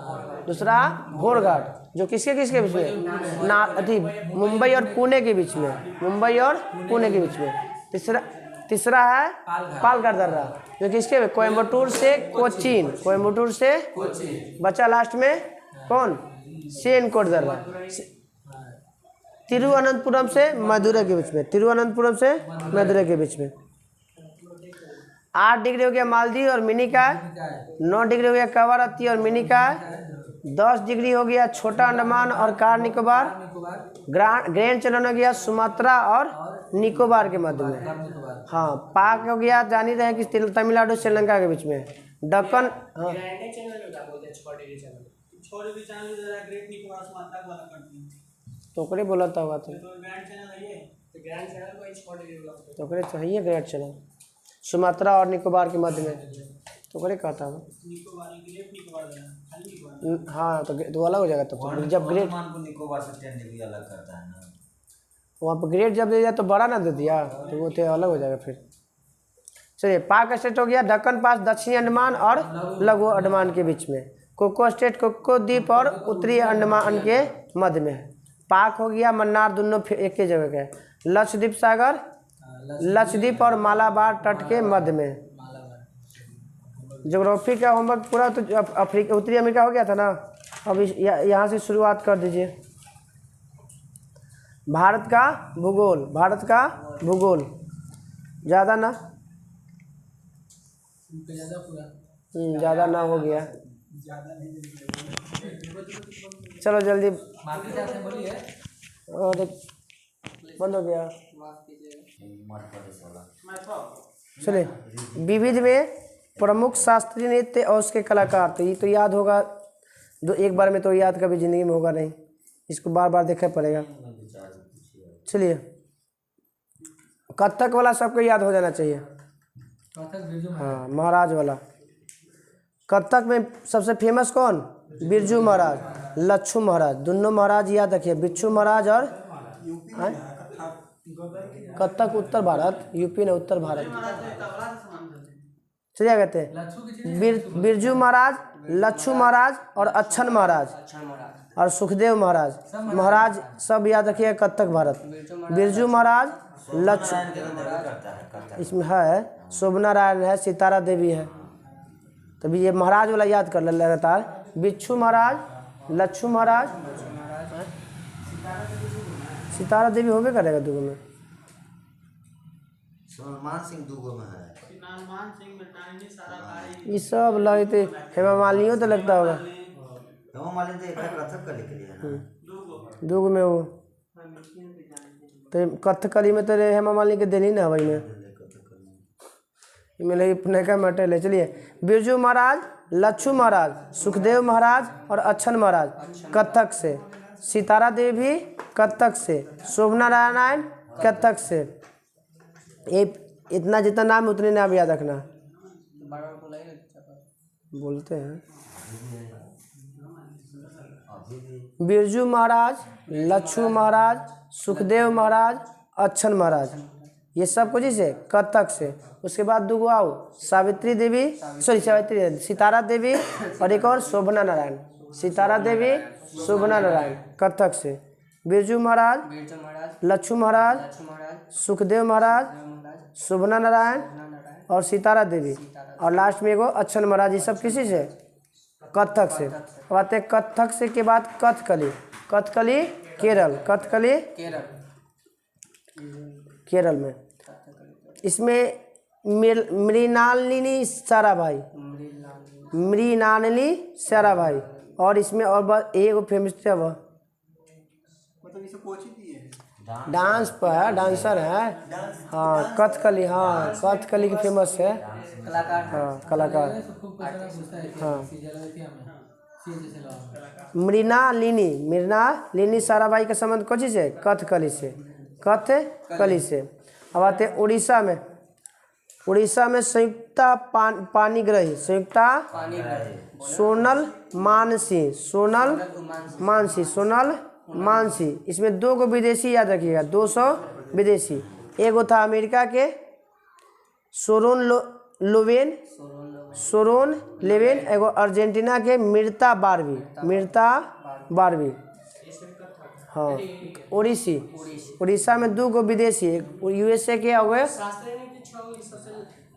S1: जो किसके किसके बीच में? मुंबई और पुणे के बीच में। मुंबई और पुणे के बीच में। तीसरा है पालघाट दर्रा जो किसके? कोयम्बटूर से कोचीन। कोयम्बटूर से बचा लास्ट में कौन? सेनकोट दर्रा। तिरुवनंतपुरम से मदुरै के बीच में। तिरुवनंतपुरम से मदुरै के बीच में। 8 डिग्री हो गया मालदीव और मिनिकॉय। 9 डिग्री हो गया कवारत्ती और मिनिकॉय। 10 डिग्री हो गया छोटा अंडमान और कार निकोबार। ग्रैंड चैलेंज हो गया सुमात्रा और निकोबार के मध्य में। हाँ, पाक हो गया, जान ही रहे कि तमिलनाडु श्रीलंका के बीच में। दक्कन, हाँ,
S3: 6 डिग्री चैनल जरा ग्रेट निकोबार सुमात्रा वाला कंट्री
S1: तो ओकरे बोलता हुआ तो
S3: ग्रैंड चैनल है ये, तो ग्रैंड चैनल को 6 डिग्री बोला
S1: तो ओकरे चाहिए ग्रेट चैनल, सुमात्रा और निकोबार के मध्य में, तो ओकरे कहता हूँ।
S3: निकोबार ग्रेट निकोबार खाली निकोबार।
S1: हाँ, तो अलग हो जाएगा तो जब ग्रेट
S4: मान को निकोबार से 10 डिग्री अलग करता है ना,
S1: वहाँ पर ग्रेड जब दे दिया तो बड़ा ना दे दिया, तो वो तो अलग हो जाएगा फिर। चलिए, पाक स्टेट हो गया, दक्कन पास दक्षिणी अंडमान और लघु अंडमान के बीच में। कोको स्टेट कोको द्वीप और उत्तरी अंडमान के मध्य में है। पाक हो गया, मन्नार दोनों एक ही जगह के। लक्षद्वीप सागर लक्षद्वीप और मालाबार तट के मध्य में। ज्योग्राफी का होमवर्क पूरा तो अफ्रीका उत्तरी अमेरिका हो गया था ना, अब यहाँ से शुरुआत कर दीजिए। भारत का भूगोल, भारत का भूगोल ज़्यादा ना, ज़्यादा ना हो गया, चलो जल्दी, और बंद हो गया। चलिए, विविध में प्रमुख शास्त्रीय नृत्य और उसके कलाकार, तो ये तो याद होगा, एक बार में तो याद कभी ज़िंदगी में होगा नहीं, इसको बार बार देखना पड़ेगा। चलिए, कथक वाला सबको याद हो जाना चाहिए। हाँ, महाराज वाला। कथक में सबसे फेमस कौन? बिरजू महाराज, लच्छू महाराज, दोनों महाराज याद रखिए, बिच्छू महाराज और कथक उत्तर भारत, यूपी ने उत्तर भारत। चलिए कहते हैं बिरजू महाराज, लच्छू महाराज और अच्छन महाराज और सुखदेव महाराज, महाराज सब याद रखिए, कथक भारत। बिरजू महाराज, लच्छू, इसमें है शोभना नारायण है, सितारा देवी है, तभी ये महाराज वाला याद कर ले लगातार। बिच्छू महाराज, लच्छू महाराज, सितारा देवी होबे करेगा दूगो में।
S4: सलमान सिंह दूगो में है,
S1: ये सब लगते हेमा मालिनी तो लगता होगा,
S4: हेमा मालिनी तो एक कथक कली के लिए है ना,
S1: दूगो में वो तो कथकली में तो हेमा मालिनी के देनी ना भाई में नैका मटल है। चलिए, बिरजू महाराज, लच्छू महाराज, सुखदेव महाराज और अच्छन महाराज कथक से, सितारा देवी कथक से, शोभना नारायण कथक से। ये इतना जितना नाम उतने नाम याद रखना, बोलते हैं। बिरजू महाराज, लच्छू महाराज, सुखदेव महाराज, अच्छन महाराज, ये सब कुछ से कथक से। उसके बाद दूगो आओ, सावित्री देवी, सितारा देवी और एक और शोभना नारायण, सितारा देवी, शोभना नारायण कथक से। बिरजू महाराज, लच्छू महाराज, सुखदेव महाराज, शोभना नारायण और सितारा देवी और लास्ट में एगो अच्छन महाराज, ये सब किसी से? कथक से। अब आते हैं कथक से के बाद कथकली। कथकली केरल, कथकली केरल में। इसमें मृणालिनी साराभाई, मृणालिनी साराभाई, और इसमें और बस एक फेमस थे वो, डांस पर है, डांसर है। हाँ, कथकली, हाँ कथकली की फेमस है, हाँ कलाकार। हाँ, मृणालिनी साराभाई का संबंध कौन से? कथकली से, कथकली से। अब आते हैं उड़ीसा में। उड़ीसा में संयुक्ता पाणिग्राही, संयुक्ता सोनल मानसी, सोनल मानसी, सोनल मानसी। इसमें दो गो विदेशी याद रखिएगा, 200 विदेशी। एगो था अमेरिका के सोरोन लेवेन, एगो अर्जेंटीना के मिर्ता बारवी। हाँ, उड़ीसी। उड़ीसा में दो गो विदेशी, यूएसए के हो गए,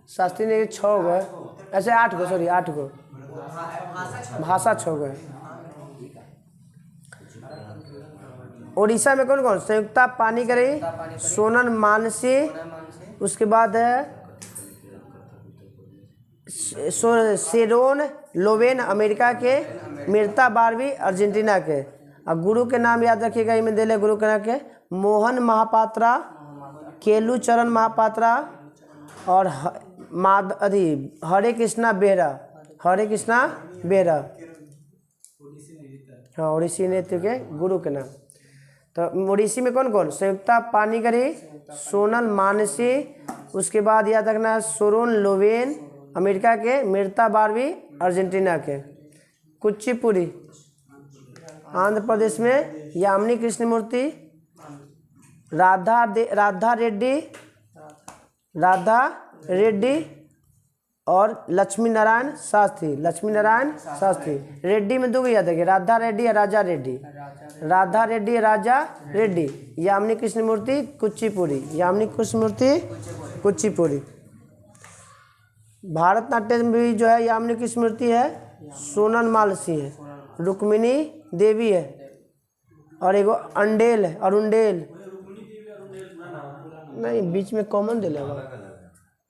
S1: शास्त्री ने 6 गए, ऐसे 8 गो, सॉरी 8 गो, भाषा 6 गए। उड़ीसा में कौन कौन? संयुक्ता पाणिग्राही, सोनल मानसी, उसके बाद है शेरोन लोवेन अमेरिका के, मिर्ता बारवी अर्जेंटीना के। अब गुरु के नाम याद रखिएगा, इनमें दे ले गुरु के नाम के, मोहन महापात्रा केलू चरण महापात्रा और हरे कृष्णा बेहरा। हरे कृष्णा बेहरा, हाँ ओडिसी नृत्य के गुरु के नाम। तो ओडिसी में कौन कौन? संयुक्ता पानिग्राही, सोनल मानसी, उसके बाद याद रखना सोरोन लोवेन अमेरिका के, मृता बारवी अर्जेंटीना के। कुचिपुड़ी आंध्र प्रदेश में यामिनी कृष्णमूर्ति, राधा रेड्डी और लक्ष्मी नारायण शास्त्री। रेड्डी में दो याद रखिए, राधा रेड्डी या राजा रेड्डी। राधा रेड्डी या राजा रेड्डी। यामिनी कृष्णमूर्ति कुचिपुड़ी। भरतनाट्यम भी जो है यामिनी कृष्णमूर्ति है, सोनल मालसी है, रुक्मिणी देवी है और एगो अंडेल है, अरुंडेल नहीं बीच में कॉमन दिले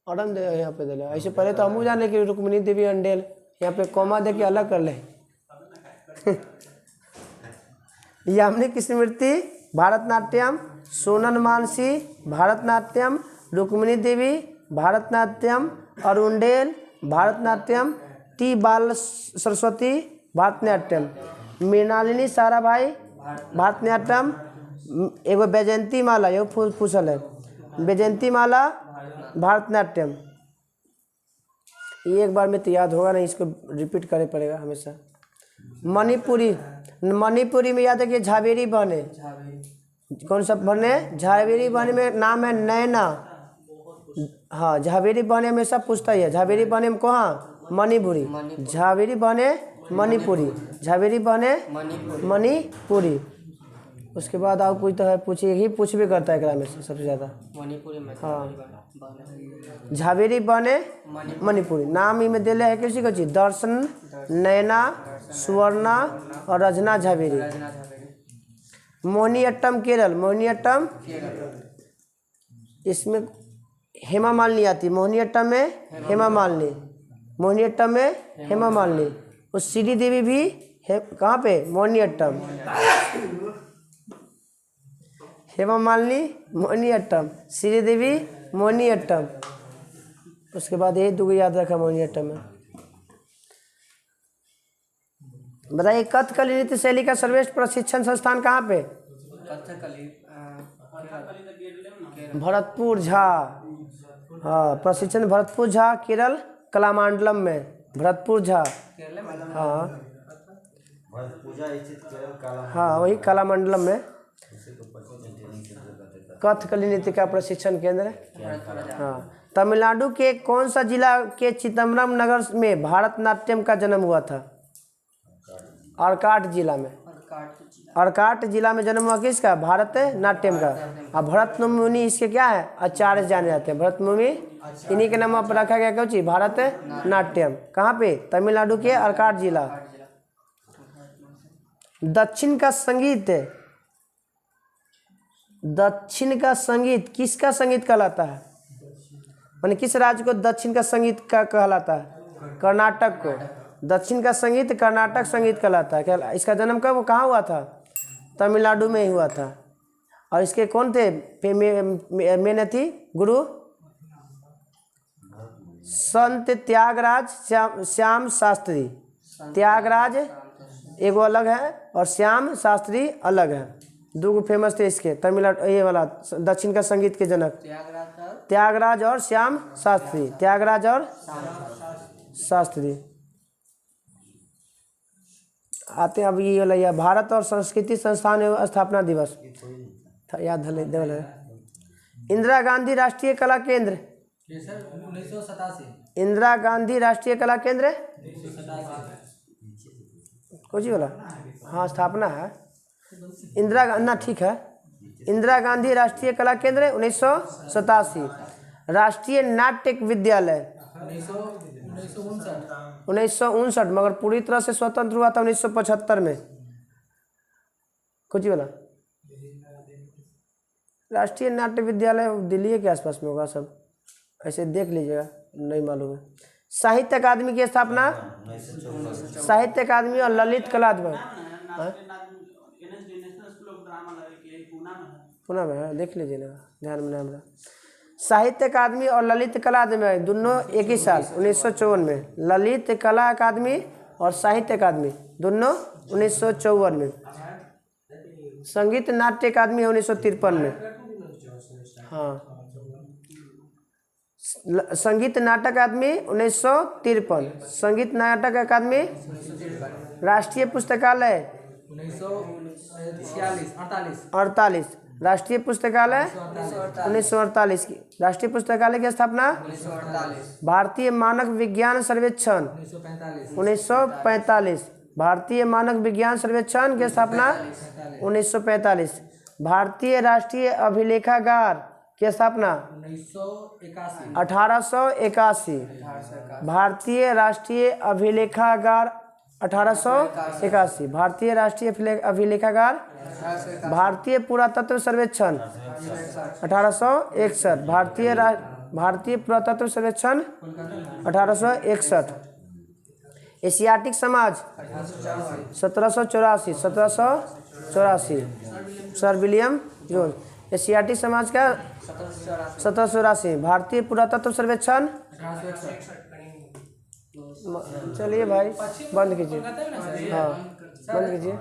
S1: अड़न दे यहाँ पे दिले। ऐसे पहले तो हम जाने कि रुक्मिणी देवी अंडेल, यहाँ पे कॉमा दे के अलग कर ले। यामिनी कृष्णमूर्ति भरतनाट्यम, सोनल मानसी भरतनाट्यम, रुक्मिणी देवी भरतनाट्यम, अरुंडेल भरतनाट्यम, टी बाल सरस्वती भरतनाट्यम, मृणालिनी साराभाई भरतनाट्यम, एगो बैजयंती माला एगो पूछल है, बैजयंती माला भरतनाट्यम। ये एक बार में तो याद होगा नहीं, इसको रिपीट करना पड़ेगा हमेशा। मणिपुरी में याद है कि झावेरी बहने, कौन सा बहने? झावेरी बहने में नाम है नैना। हाँ झावेरी बहने हमेशा पूछता ही है, झावेरी बहने में कहाँ? मणिपुरी। झावेरी बहने मणिपुरी, झावेरी बहने मणिपुरी। उसके बाद आप पूछता है, पूछिए ही पूछ भी करता है एकरा में से सबसे ज़्यादा मणिपुरी में। हाँ झावेरी बहने मणिपुरी। नाम ही में दिले है किसी को चीज, दर्शन, नैना, सुवर्णा और रजना झावेरी। मोहिनीअट्टम केरल, इसमें हेमा मालिनी आती है। मोहिनीअट्टम में हेमा मालिनी। और श्री देवी भी है कहाँ पे? मोहिनीअट्टम। हेमा मालिनी मोहिनीअट्टम, श्री देवी मोहिनीअट्टम। उसके बाद ये दो याद रखा मोहिनीअट्टम में। बताइए कथकली नृत्य शैली का सर्वश्रेष्ठ प्रशिक्षण संस्थान कहाँ पे? भरतपुर झा। हाँ प्रशिक्षण भरतपुर झा केरल कलामंडलम में। भरतपुर झा हाँ वही कलामंडलम में कथकली नृत्य का प्रशिक्षण केंद्र है। हाँ तमिलनाडु के कौन सा जिला के चिदम्बरम नगर में भारतनाट्यम का जन्म हुआ था? आर्काट जिला में। आर्काट जिला में जन्म हुआ किसका? भारतनाट्यम का। और भरत मुनि इसके क्या है? आचार्य जाने जाते हैं। भरत मुनि इन्हीं के नाम पर रखा गया क्यों? भारतनाट्यम। कहाँ पे? तमिलनाडु के आर्काट जिला। दक्षिण का संगीत किसका संगीत कहलाता है? माने किस राज्य को दक्षिण का संगीत का कहलाता है? कर्नाटक को। दक्षिण का संगीत कर्नाटक संगीत कहलाता है। क्या इसका जन्म कब कहाँ हुआ था? तमिलनाडु में ही हुआ था। और इसके कौन थे मेन थी गुरु? संत त्यागराज श्याम शास्त्री। त्यागराज एगो अलग है और श्याम शास्त्री अलग है। दो फेमस थे इसके तमिलनाडु ये वाला दक्षिण का संगीत के जनक। त्यागराज और श्याम शास्त्री। त्यागराज और शास्त्री। आते हैं अब ये वाला या भारत और संस्कृति संस्थान एवं स्थापना दिवस याद है। इंदिरा गांधी राष्ट्रीय कला केंद्र
S2: 1987।
S1: इंदिरा गांधी राष्ट्रीय कला केंद्र कौन सी वाला? हाँ स्थापना है इंदिरा गांधी। ठीक है इंदिरा गांधी राष्ट्रीय कला केंद्र 1987। राष्ट्रीय नाट्य विद्यालय 1959 मगर पूरी तरह से स्वतंत्र हुआ था 1975 में। कुछ वाला राष्ट्रीय नाट्य विद्यालय दिल्ली के आसपास में होगा, सब ऐसे देख लीजिएगा, नहीं मालूम है। साहित्य अकादमी की स्थापना साहित्य अकादमी और ललित कला पुणे में है, देख लीजिएगा। ध्यान में हमारा। साहित्य अकादमी और ललित कला अकादमी दोनों एक ही साल 1954 में। ललित कला अकादमी और साहित्य अकादमी दोनों 1954 में। संगीत नाट्य अकादमी 1953 में। हाँ, संगीत नाटक अकादमी 1953। संगीत नाटक अकादमी। राष्ट्रीय पुस्तकालय 1948। राष्ट्रीय पुस्तकालय 1948 की। राष्ट्रीय पुस्तकालय की स्थापना
S2: 1948।
S1: भारतीय मानक विज्ञान सर्वेक्षण 1945। भारतीय मानक विज्ञान सर्वेक्षण की स्थापना 1945। भारतीय राष्ट्रीय अभिलेखागार की स्थापना 1881। भारतीय राष्ट्रीय अभिलेखागार 1881। भारतीय राष्ट्रीय अभिलेखागार। भारतीय पुरातत्व सर्वेक्षण 1861। भारतीय पुरातत्व सर्वेक्षण 1861। एशियाटिक समाज 1784। 1784 सर विलियम जोन्स। एशियाटिक समाज का 1784। भारतीय पुरातत्व सर्वेक्षण। चलिए भाई बंद कीजिए। हाँ बंद कीजिए।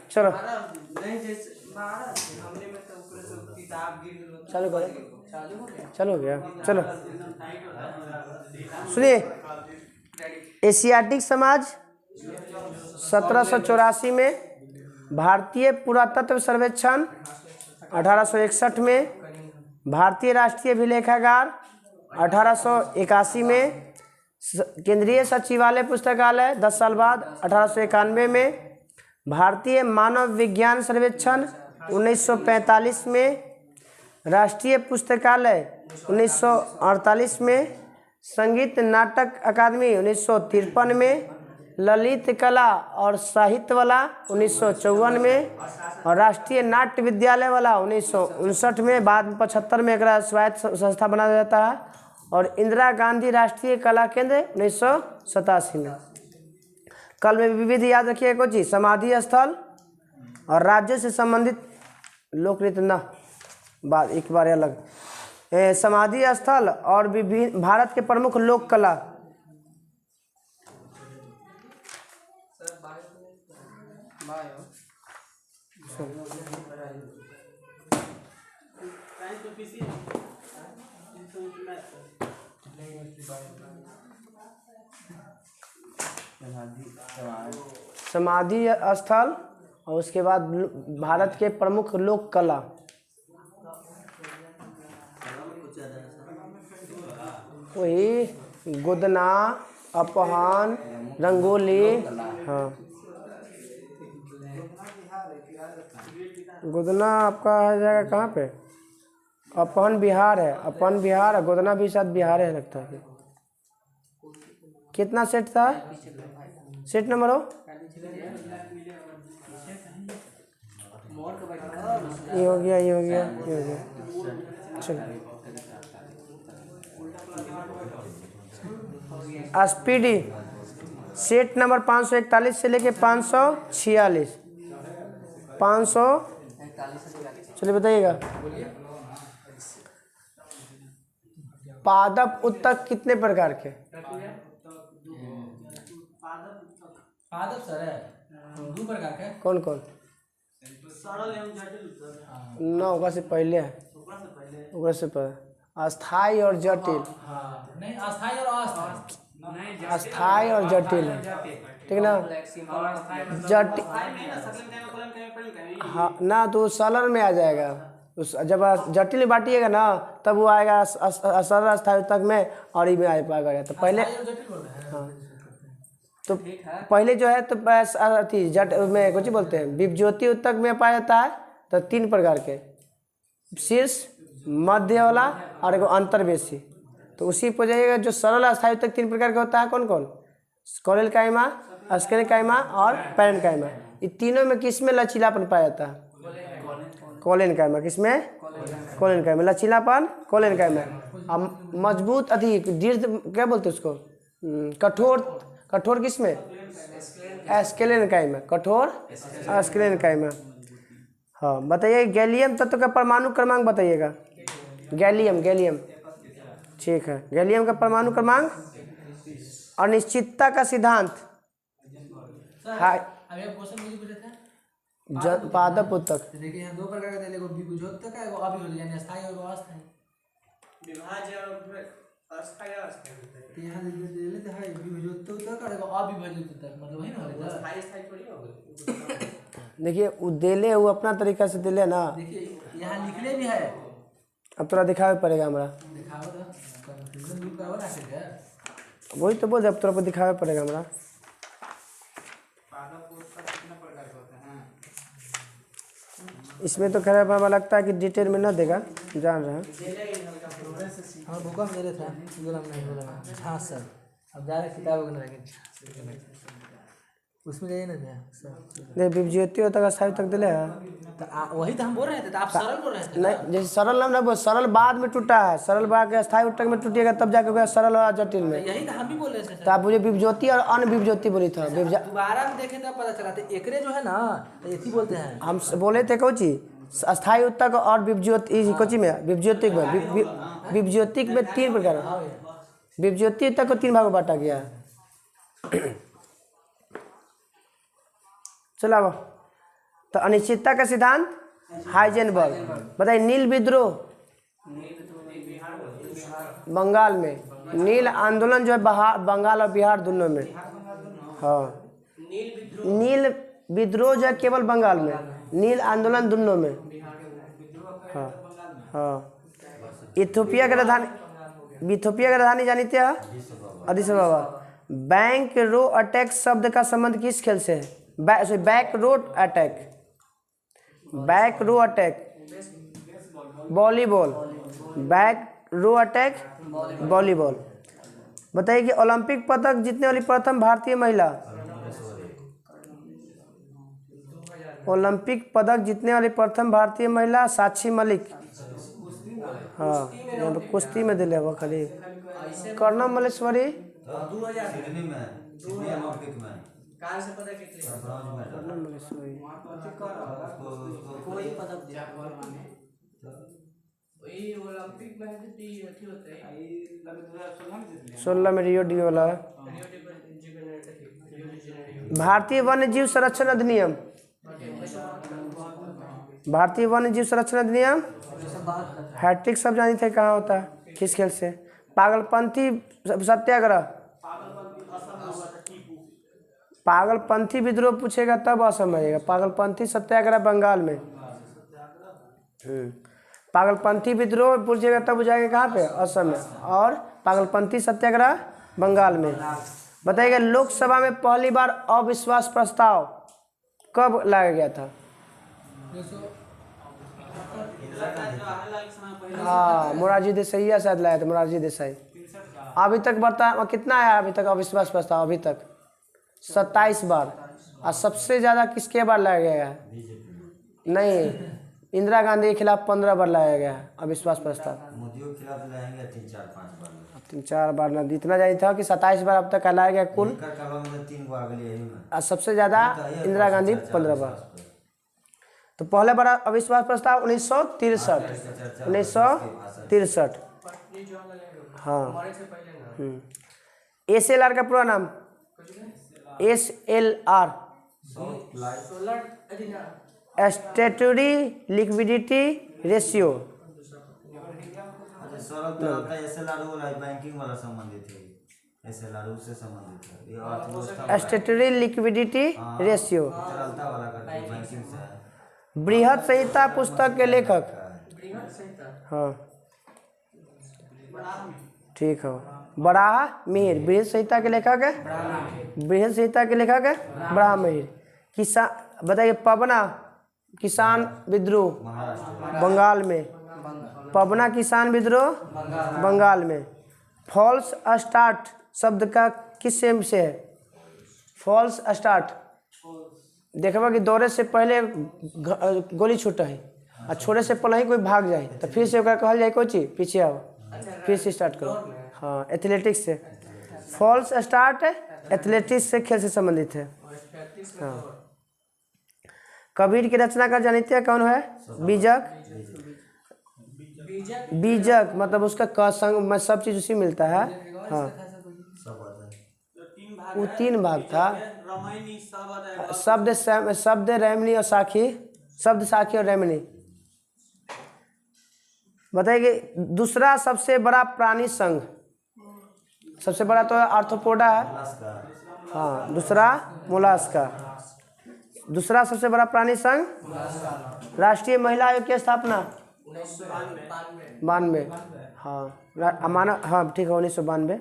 S1: चलो चालू करो। चालू हो गया। चलो सुनिए। एशियाटिक समाज 1784 में। भारतीय पुरातत्व सर्वेक्षण 1861 में। भारतीय राष्ट्रीय अभिलेखागार 1881 में। केंद्रीय सचिवालय पुस्तकालय 10 साल बाद 1891 में। भारतीय मानव विज्ञान सर्वेक्षण 1945 में। राष्ट्रीय पुस्तकालय 1948 में। संगीत नाटक अकादमी 1953 में। ललित कला और साहित्य वाला 1954 में। और राष्ट्रीय नाट्य विद्यालय वाला 1959 में। बाद में 75 में एक स्वायत्त संस्था बना जाता है। और इंदिरा गांधी राष्ट्रीय कला केंद्र 1987 में। कल में विविध याद रखिए कोई चीज। समाधि स्थल और राज्य से संबंधित लोक नृत्य ना बात एक बार अलग। समाधि स्थल और विभिन्न भारत के प्रमुख लोक कला। समाधि स्थल और उसके बाद भारत के प्रमुख लोक कला। वही गोदना, अपहन, रंगोली। हाँ गोदना आपका है जाएगा कहाँ पे? अपहन बिहार है। अपहन बिहार है। गोदना भी शायद बिहार है लगता है। कितना सेट था? सेट नंबर हो ये हो गया, ये हो गया, ये हो गया। चलो स्पीडी सेट नंबर 541 से लेके 546। 500 चलिए बताइएगा। पादप उत्तक कितने प्रकार के?
S2: पादप सर है 2 प्रकार के।
S1: कौन कौन?
S3: सरल एवं जटिल।
S1: ना ओकरा से पहले है। ओकरा से पहले अस्थाई और जटिल।
S2: नहीं अस्थाई और अस्थाई।
S1: अस्थाई और जटिल है ठीक ना। जटिल हाँ ना तो सरल में आ जाएगा। उस जब जटिल बांटिएगा ना तब वो आएगा सरल अस्थाई तक में और में आ पाएगा। तो पहले हाँ तो पहले जो है तो अथी जट में कुछ बोलते हैं विपज्योति उत्तक में पाया जाता है। तो 3 प्रकार के शीर्ष मध्य वाला और एक अंतर्वेशी। तो उसी पर जाइएगा जो सरल अस्थाई उत्तक 3 प्रकार का होता है। कौन कौन? कॉलेल कायमा, अस्केन कायमा और पैरन कायमा। ये तीनों में किस में लचीलापन पाया जाता है? कॉलेन कायमा। किस में? कॉलेन कायमा। लचीलापन कॉलेन कायमा। मजबूत अति दृढ़ क्या बोलते हैं उसको? कठोर। कठोर किस में? एस्केलेन काइमा, कठोर एस्केलेन काइमा। हाँ बताइए गैलियम तत्व का परमाणु क्रमांक बताइएगा। गैलियम, गैलियम ठीक है। गैलियम का परमाणु क्रमांक। अनिश्चितता का सिद्धांत। हाँ
S2: अभी आप क्वेश्चन मुझे पूछे थे
S1: पादप उत्तक।
S2: देखिए यहाँ दो प्रकार का एगो विभुजोत्तक है, एगो अविभुज यानी अस्थायी और अस्थायी।
S3: विभाज्य और अस्थायी
S2: तो यहाँ दे लेते हैं विभुजोत्तक और एगो अविभुजोत्तक, मतलब वही ना होगा।
S3: अस्थायी अस्थायी थोड़ी होगा।
S1: देखिए वो देले, वो अपना तरीका से दिले ना।
S2: देखिए यहाँ लिखले भी है।
S1: अब थोड़ा दिखावे पड़ेगा हमरा।
S2: दिखाओ तो कंफ्यूजन दूर करो ना फिर।
S1: वही तो बोल अब थोड़ा दिखावे पड़ेगा हमरा। इसमें तो खैर हमें लगता है कि डिटेल में ना देगा, जान रहे हैं।
S2: हाँ बुक में दे रहे थे, गुलाम नहीं बोला। हाँ सर अब जा रहे किताबों के ना उसमें जाइए ना सर।
S1: नहीं विभज्योति तक अस्थायी तक दिले है।
S2: तो वही तो हम बोल रहे थे, तो आप सरल बोल रहे थे।
S1: नहीं जैसे सरल नाम ना बोल, सरल बाद में टूटा है, सरल बाद के अस्थायी उत्तक में टूटिएगा तब जाके होगा सरल और जटिल में।
S2: यही तो हम भी बोल रहे थे।
S1: तो आप मुझे विभज्योति और अन्य विभज्योति बोली था।
S2: दोबारा में देखे तब पता चला। तो एकरे जो है ना ऐसी बोलते हैं।
S1: हम बोले थे कोची अस्थायी उत्तक और विभज्योति कोची में विभज्योतिक में। विभज्योतिक में 3 प्रकार है। विभज्योति उत्तक को 3 भागों में बांटा गया है। चलो अब तो अनिश्चितता का सिद्धांत हाइजेनबर्ग। बताइए नील विद्रोह बंगाल में, नील आंदोलन जो है बंगाल और बिहार दोनों में। हाँ नील विद्रोह जो है केवल बंगाल में, नील आंदोलन दोनों में। हाँ हाँ इथियोपिया की राजधानी जानते हैं अदिस अबाबा। बैंक रो अटैक शब्द का संबंध किस खेल से है? बैक रोड अटैक, बैक रो अटैक वॉलीबॉल, बैक रो अटैक वॉलीबॉल। बताइए कि ओलंपिक पदक जीतने वाली प्रथम भारतीय महिला, ओलंपिक पदक जीतने वाली प्रथम भारतीय महिला साक्षी मलिक। हाँ यहाँ पर कुश्ती में दिले वो खाली कर्णम मल्लेश्वरी।
S3: कार से पता कोई पदक वही ओलंपिक में होता है
S1: 16 में रियो डी वाला। भारतीय वन्य जीव संरक्षण अधिनियम, भारतीय वन्य जीव संरक्षण अधिनियम हैट्रिक सब जानी थे कहाँ होता है, किस खेल से? पागलपंथी सत्याग्रह, पागलपंथी विद्रोह पूछेगा तब असम आएगा। पागलपंथी सत्याग्रह बंगाल में। पागलपंथी विद्रोह पूछेगा तब जाएगा कहाँ पे? असम में। और पागलपंथी सत्याग्रह बंगाल में। बताइएगा लोकसभा में पहली बार अविश्वास प्रस्ताव कब लाया गया था? हाँ मोरारजी देसाई शायद लाया था, मोरारजी देसाई। अभी तक बता कितना आया अभी तक अविश्वास प्रस्ताव? अभी तक 27 बार। और सबसे ज़्यादा किसके बार लाया गया है? नहीं इंदिरा गांधी के खिलाफ 15 बार लाया गया है अविश्वास प्रस्ताव।
S4: मोदी के खिलाफ लाएंगे 3-4-5 बार।
S1: 3-4 बार ना, इतना जानी था कि 27 बार अब तक लाया गया कुल।
S4: 3 बार अगले यही में।
S1: और सबसे ज़्यादा इंदिरा गांधी 15 बार। तो पहले बार अविश्वास प्रस्ताव 1963। हाँ SLR का पूरा नाम SLR statutory liquidity ratio.
S4: Banking वाला संबंधित है, SLR उससे संबंधित है। ये अर्थव्यवस्था
S1: स्टैट्यूटरी लिक्विडिटी रेशियो।
S4: तरलता वाला करती है बैंकिंग से।
S1: बृहद संहिता पुस्तक के लेखक। हाँ ठीक है बराह मिहिर। बृहद संहिता के लेखक है, बृहद संहिता के लेखक है बराह मिहिर। किसान बताइए पबना किसान विद्रोह बंगाल में, पबना किसान विद्रोह बंगाल में। फॉल्स स्टार्ट शब्द का किस सेम से है? फॉल्स स्टार्ट देखबा कि दौड़े से पहले गोली छूटा है और छोड़े से पहले ही कोई भाग जाए तो फिर से कहल जाए कोई चीज पीछे आओ फिर से स्टार्ट करो। हाँ एथलेटिक्स से फॉल्स स्टार्ट एथलेटिक्स से खेल से संबंधित है। हाँ। कबीर की रचना का जानते कौन है? बीजक। बीजक मतलब उसका क संग में सब चीज उसी मिलता है। हाँ
S4: सब आता है।
S1: वो 3 भाग था।
S3: रमैनी शब्द
S1: शब्द रेमनी और साखी। शब्द साखी और रेमनी। बताइए दूसरा सबसे बड़ा प्राणी संघ। सबसे बड़ा तो आर्थ्रोपोडा है। हाँ दूसरा मोलास्का। दूसरा सबसे बड़ा प्राणी संघ। राष्ट्रीय महिला आयोग की स्थापना 92। हाँ मानव, हाँ ठीक है 1992।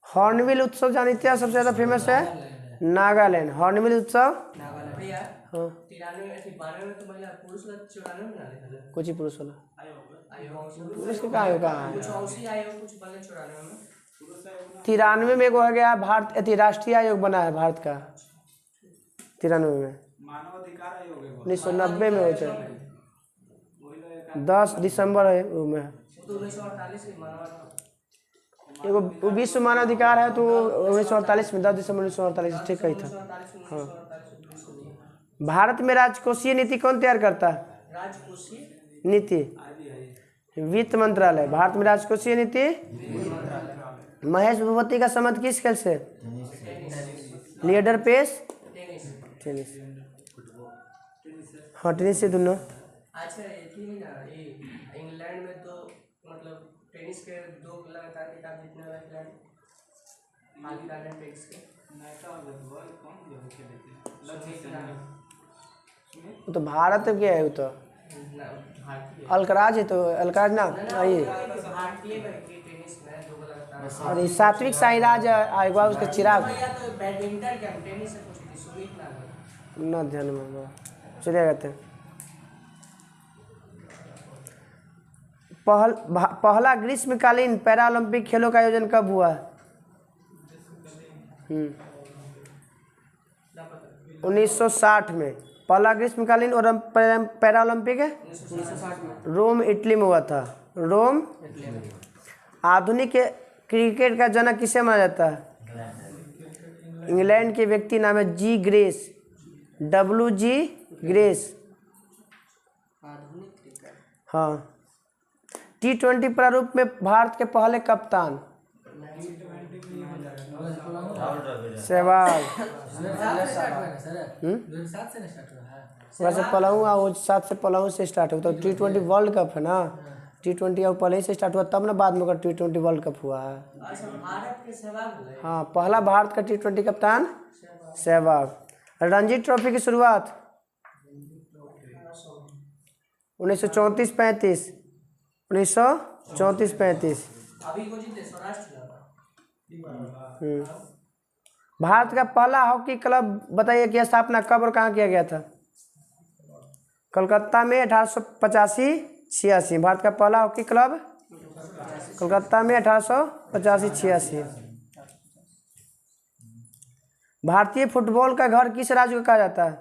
S1: हॉर्नबिल उत्सव जानते हैं सबसे ज़्यादा फेमस है नागालैंड। हॉर्नबिल उत्सव। हाँ कुछ ही पुरुष वाला पुरुष का कहाँ होगा? 93 में एक हो गया भारत राष्ट्रीय आयोग बना है भारत का। 93 में। 1990 में हो जाए 10 दिसंबर है वो में। एगो विश्व मानवाधिकार है तो 1948 में 10 दिसंबर 1948 ठीक ही था। हाँ भारत में राजकोषीय नीति कौन तैयार करता है? राजकोषीय नीति वित्त मंत्रालय। भारत में राजकोषीय नीति। महेश भूपति का संबंध किस खेल से? लीडर पेस टेनिस। हाँ टेनिस से दोनों।
S5: अच्छा ये इंग्लैंड में तो मतलब टेनिस के 2 लगातार खिताब जीतने वाला खिलाड़ी टेनिस के
S1: वो तो भारत के है। वो तो अलकराज है तो अलकराज ना ये अरे सात्विक साईराज आएगा उसका चिराग ना ध्यान में चले गए थे। पहला ग्रीष्मकालीन पैरा ओलंपिक खेलों का आयोजन कब हुआ? 1960 में पहला ग्रीष्मकालीन और पैरा ओलंपिक है 1960 में रोम इटली में हुआ था। रोम। आधुनिक क्रिकेट का जनक किसे माना जाता है? इंग्लैंड के व्यक्ति नाम है जी ग्रेस। WG grace. हाँ T20 प्रारूप में भारत के पहले कप्तान सहवाग। वैसे पलाऊ वो 7 से पलाऊ से स्टार्ट हुआ। तो T20 वर्ल्ड कप है ना। T20 अब पहले से स्टार्ट हुआ तब ना बाद में अगर T20 वर्ल्ड कप हुआ है। हाँ पहला भारत का T20 कप्तान सहवाग। रणजी ट्रॉफी की शुरुआत 1934-35। 1934-35। भारत का पहला हॉकी क्लब बताइए कि स्थापना कब और कहाँ किया गया था? कलकत्ता में 1885-86। भारत का पहला हॉकी क्लब कलकत्ता में 1885-86। भारतीय फुटबॉल का घर किस राज्य को कहा जाता है?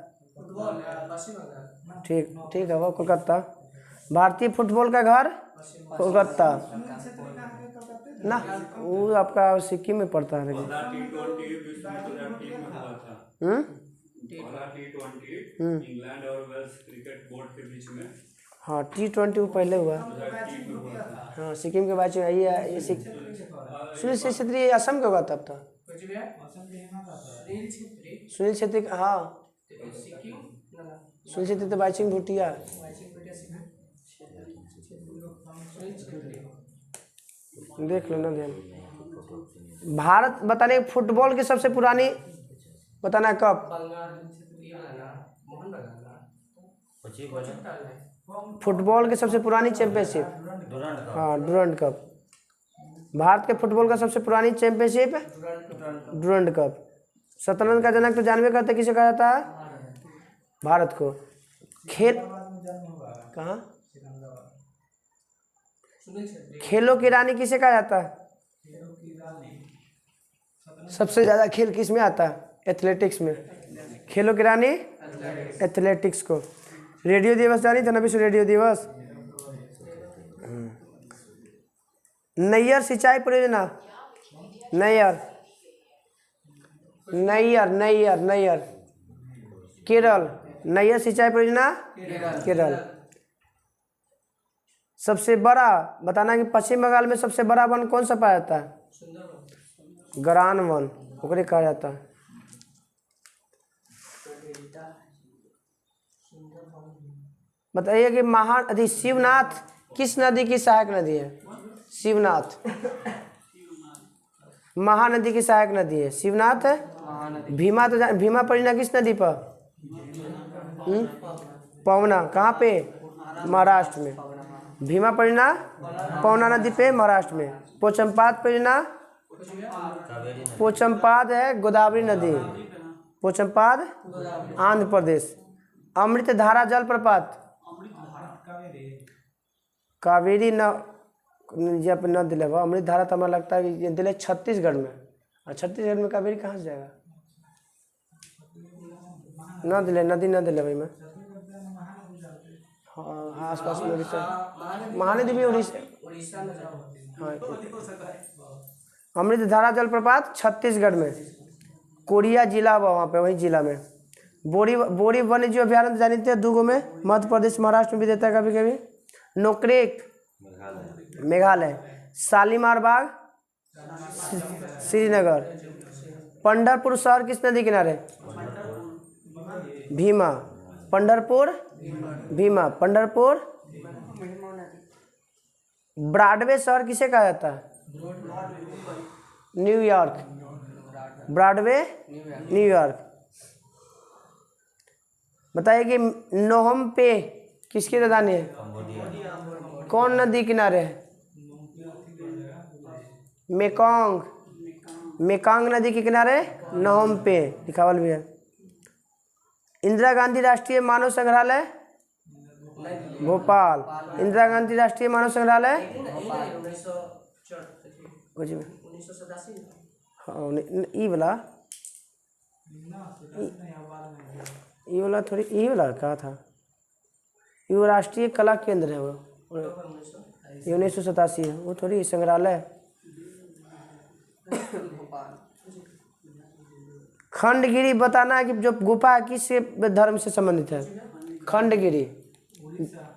S1: ठीक ठीक है वो कोलकाता। भारतीय फुटबॉल का घर कोलकाता ना। वो आपका सिक्किम में पड़ता है लेकिन।
S6: इंग्लैंड और वेल्स क्रिकेट बोर्ड के बीच में।
S1: हाँ T20 वो पहले हुआ। हाँ सिक्किम के बाद ये सुनील छेत्री असम के होगा तब था। सुनील छेत्री हाँ सुनील छेत्री तो बाईचिंग भूटिया। देख लो ना ध्यान। भारत बताने फुटबॉल की सबसे पुरानी बताना कब? फुटबॉल की सबसे पुरानी चैंपियनशिप हाँ डुरंड कप। भारत के फुटबॉल का सबसे पुरानी चैंपियनशिप डुरंड कप। शतरंज का जनक तो जानवे करते किसे कहा जाता है? भारत को। खेल कहाँ? खेलों की रानी किसे कहा जाता है? सबसे ज़्यादा खेल किस में आता है? एथलेटिक्स में। खेलों की रानी एथलेटिक्स को। रेडियो दिवस जानी था ना? विश्व रेडियो दिवस नैयर सिंचाई परियोजना, नैयर नैयर नैयर नैयर केरल, नैयर सिंचाई परियोजना केरल। सबसे बड़ा बताना कि पश्चिम बंगाल में सबसे बड़ा वन कौन सा पाया जाता है? गरान वन, ओकरे कहा जाता है। बताइए कि नदी शिवनाथ किस नदी की सहायक नदी है? शिवनाथ महानदी की सहायक नदी है शिवनाथ है। भीमा तो भीमा परियोजना किस नदी पर? पवना, कहाँ पे? महाराष्ट्र में। भीमा परियोजना पवना नदी पे महाराष्ट्र में। पोचमपाद परियोजना, पोचमपाद है गोदावरी नदी, पोचमपाद आंध्र प्रदेश। अमृत धारा जलप्रपात कावेरी न न दिले बा। अमृत धारा तो हमें लगता है कि दिले छत्तीसगढ़ में, और छत्तीसगढ़ में कावेरी कहाँ से जाएगा? न दिले, नदी न दिले भाई मैं। हाँ आसपास में उड़ीसा, महानदी भी उड़ीसा। हाँ अमृत धारा जलप्रपात छत्तीसगढ़ में, कोरिया जिला बा वहाँ पे, वही जिला में। बोरी वन्य जीव अभ्यारण्य जानते हैं दूगो में, मध्य प्रदेश महाराष्ट्र में भी देता है कभी कभी। नोकरेक मेघालय, शालीमार बाग श्रीनगर। पंढरपुर शहर किस नदी किनारे? भीमा, पंढरपुर भीमा, पंढरपुर। ब्रॉडवे शहर किसे कहा जाता है? New York, Broadway New York. बताइए कि नोहम पे किसकी राजधानी है? कौन नदी किनारे है? मेकोंग, मेकोंग नदी के किनारे नोहम पे लिखावल भी है। इंदिरा गांधी राष्ट्रीय मानव संग्रहालय भोपाल, इंदिरा गांधी राष्ट्रीय मानव संग्रहालय हाँ ई वाला थोड़ी ई वाला कहा था, ये राष्ट्रीय कला केंद्र है वो, ये 1987 है, वो थोड़ी संग्रहालय है। खंडगिरी बताना है कि जो गुफा किस धर्म से संबंधित है? खंडगिरी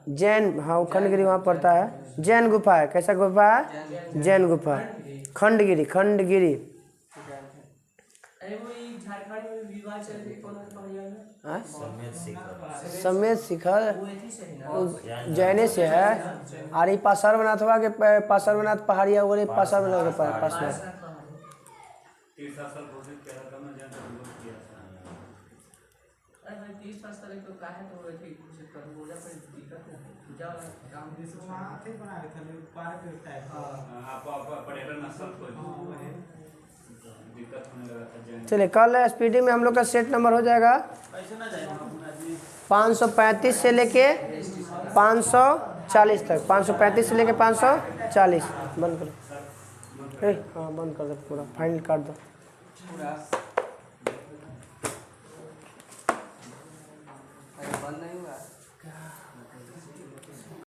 S1: जैन, हाँ वो खंडगिरी वहाँ पड़ता है। जैन गुफा है, कैसा गुफा है? जैन गुफा। खंडगिरी, खंडगिरी समेत शिखर जैने से है। और ये पार्श्वनाथ हुआ के पार्श्वनाथ पहाड़िया वगैरह पार्श्वनाथ के पास। चलिए कल स्पीडी में हम लोग का सेट नंबर हो जाएगा 535 से लेके 540 तक, 535 से लेके 540। बंद करो, हाँ बंद कर दो, पूरा फाइनल काट दो।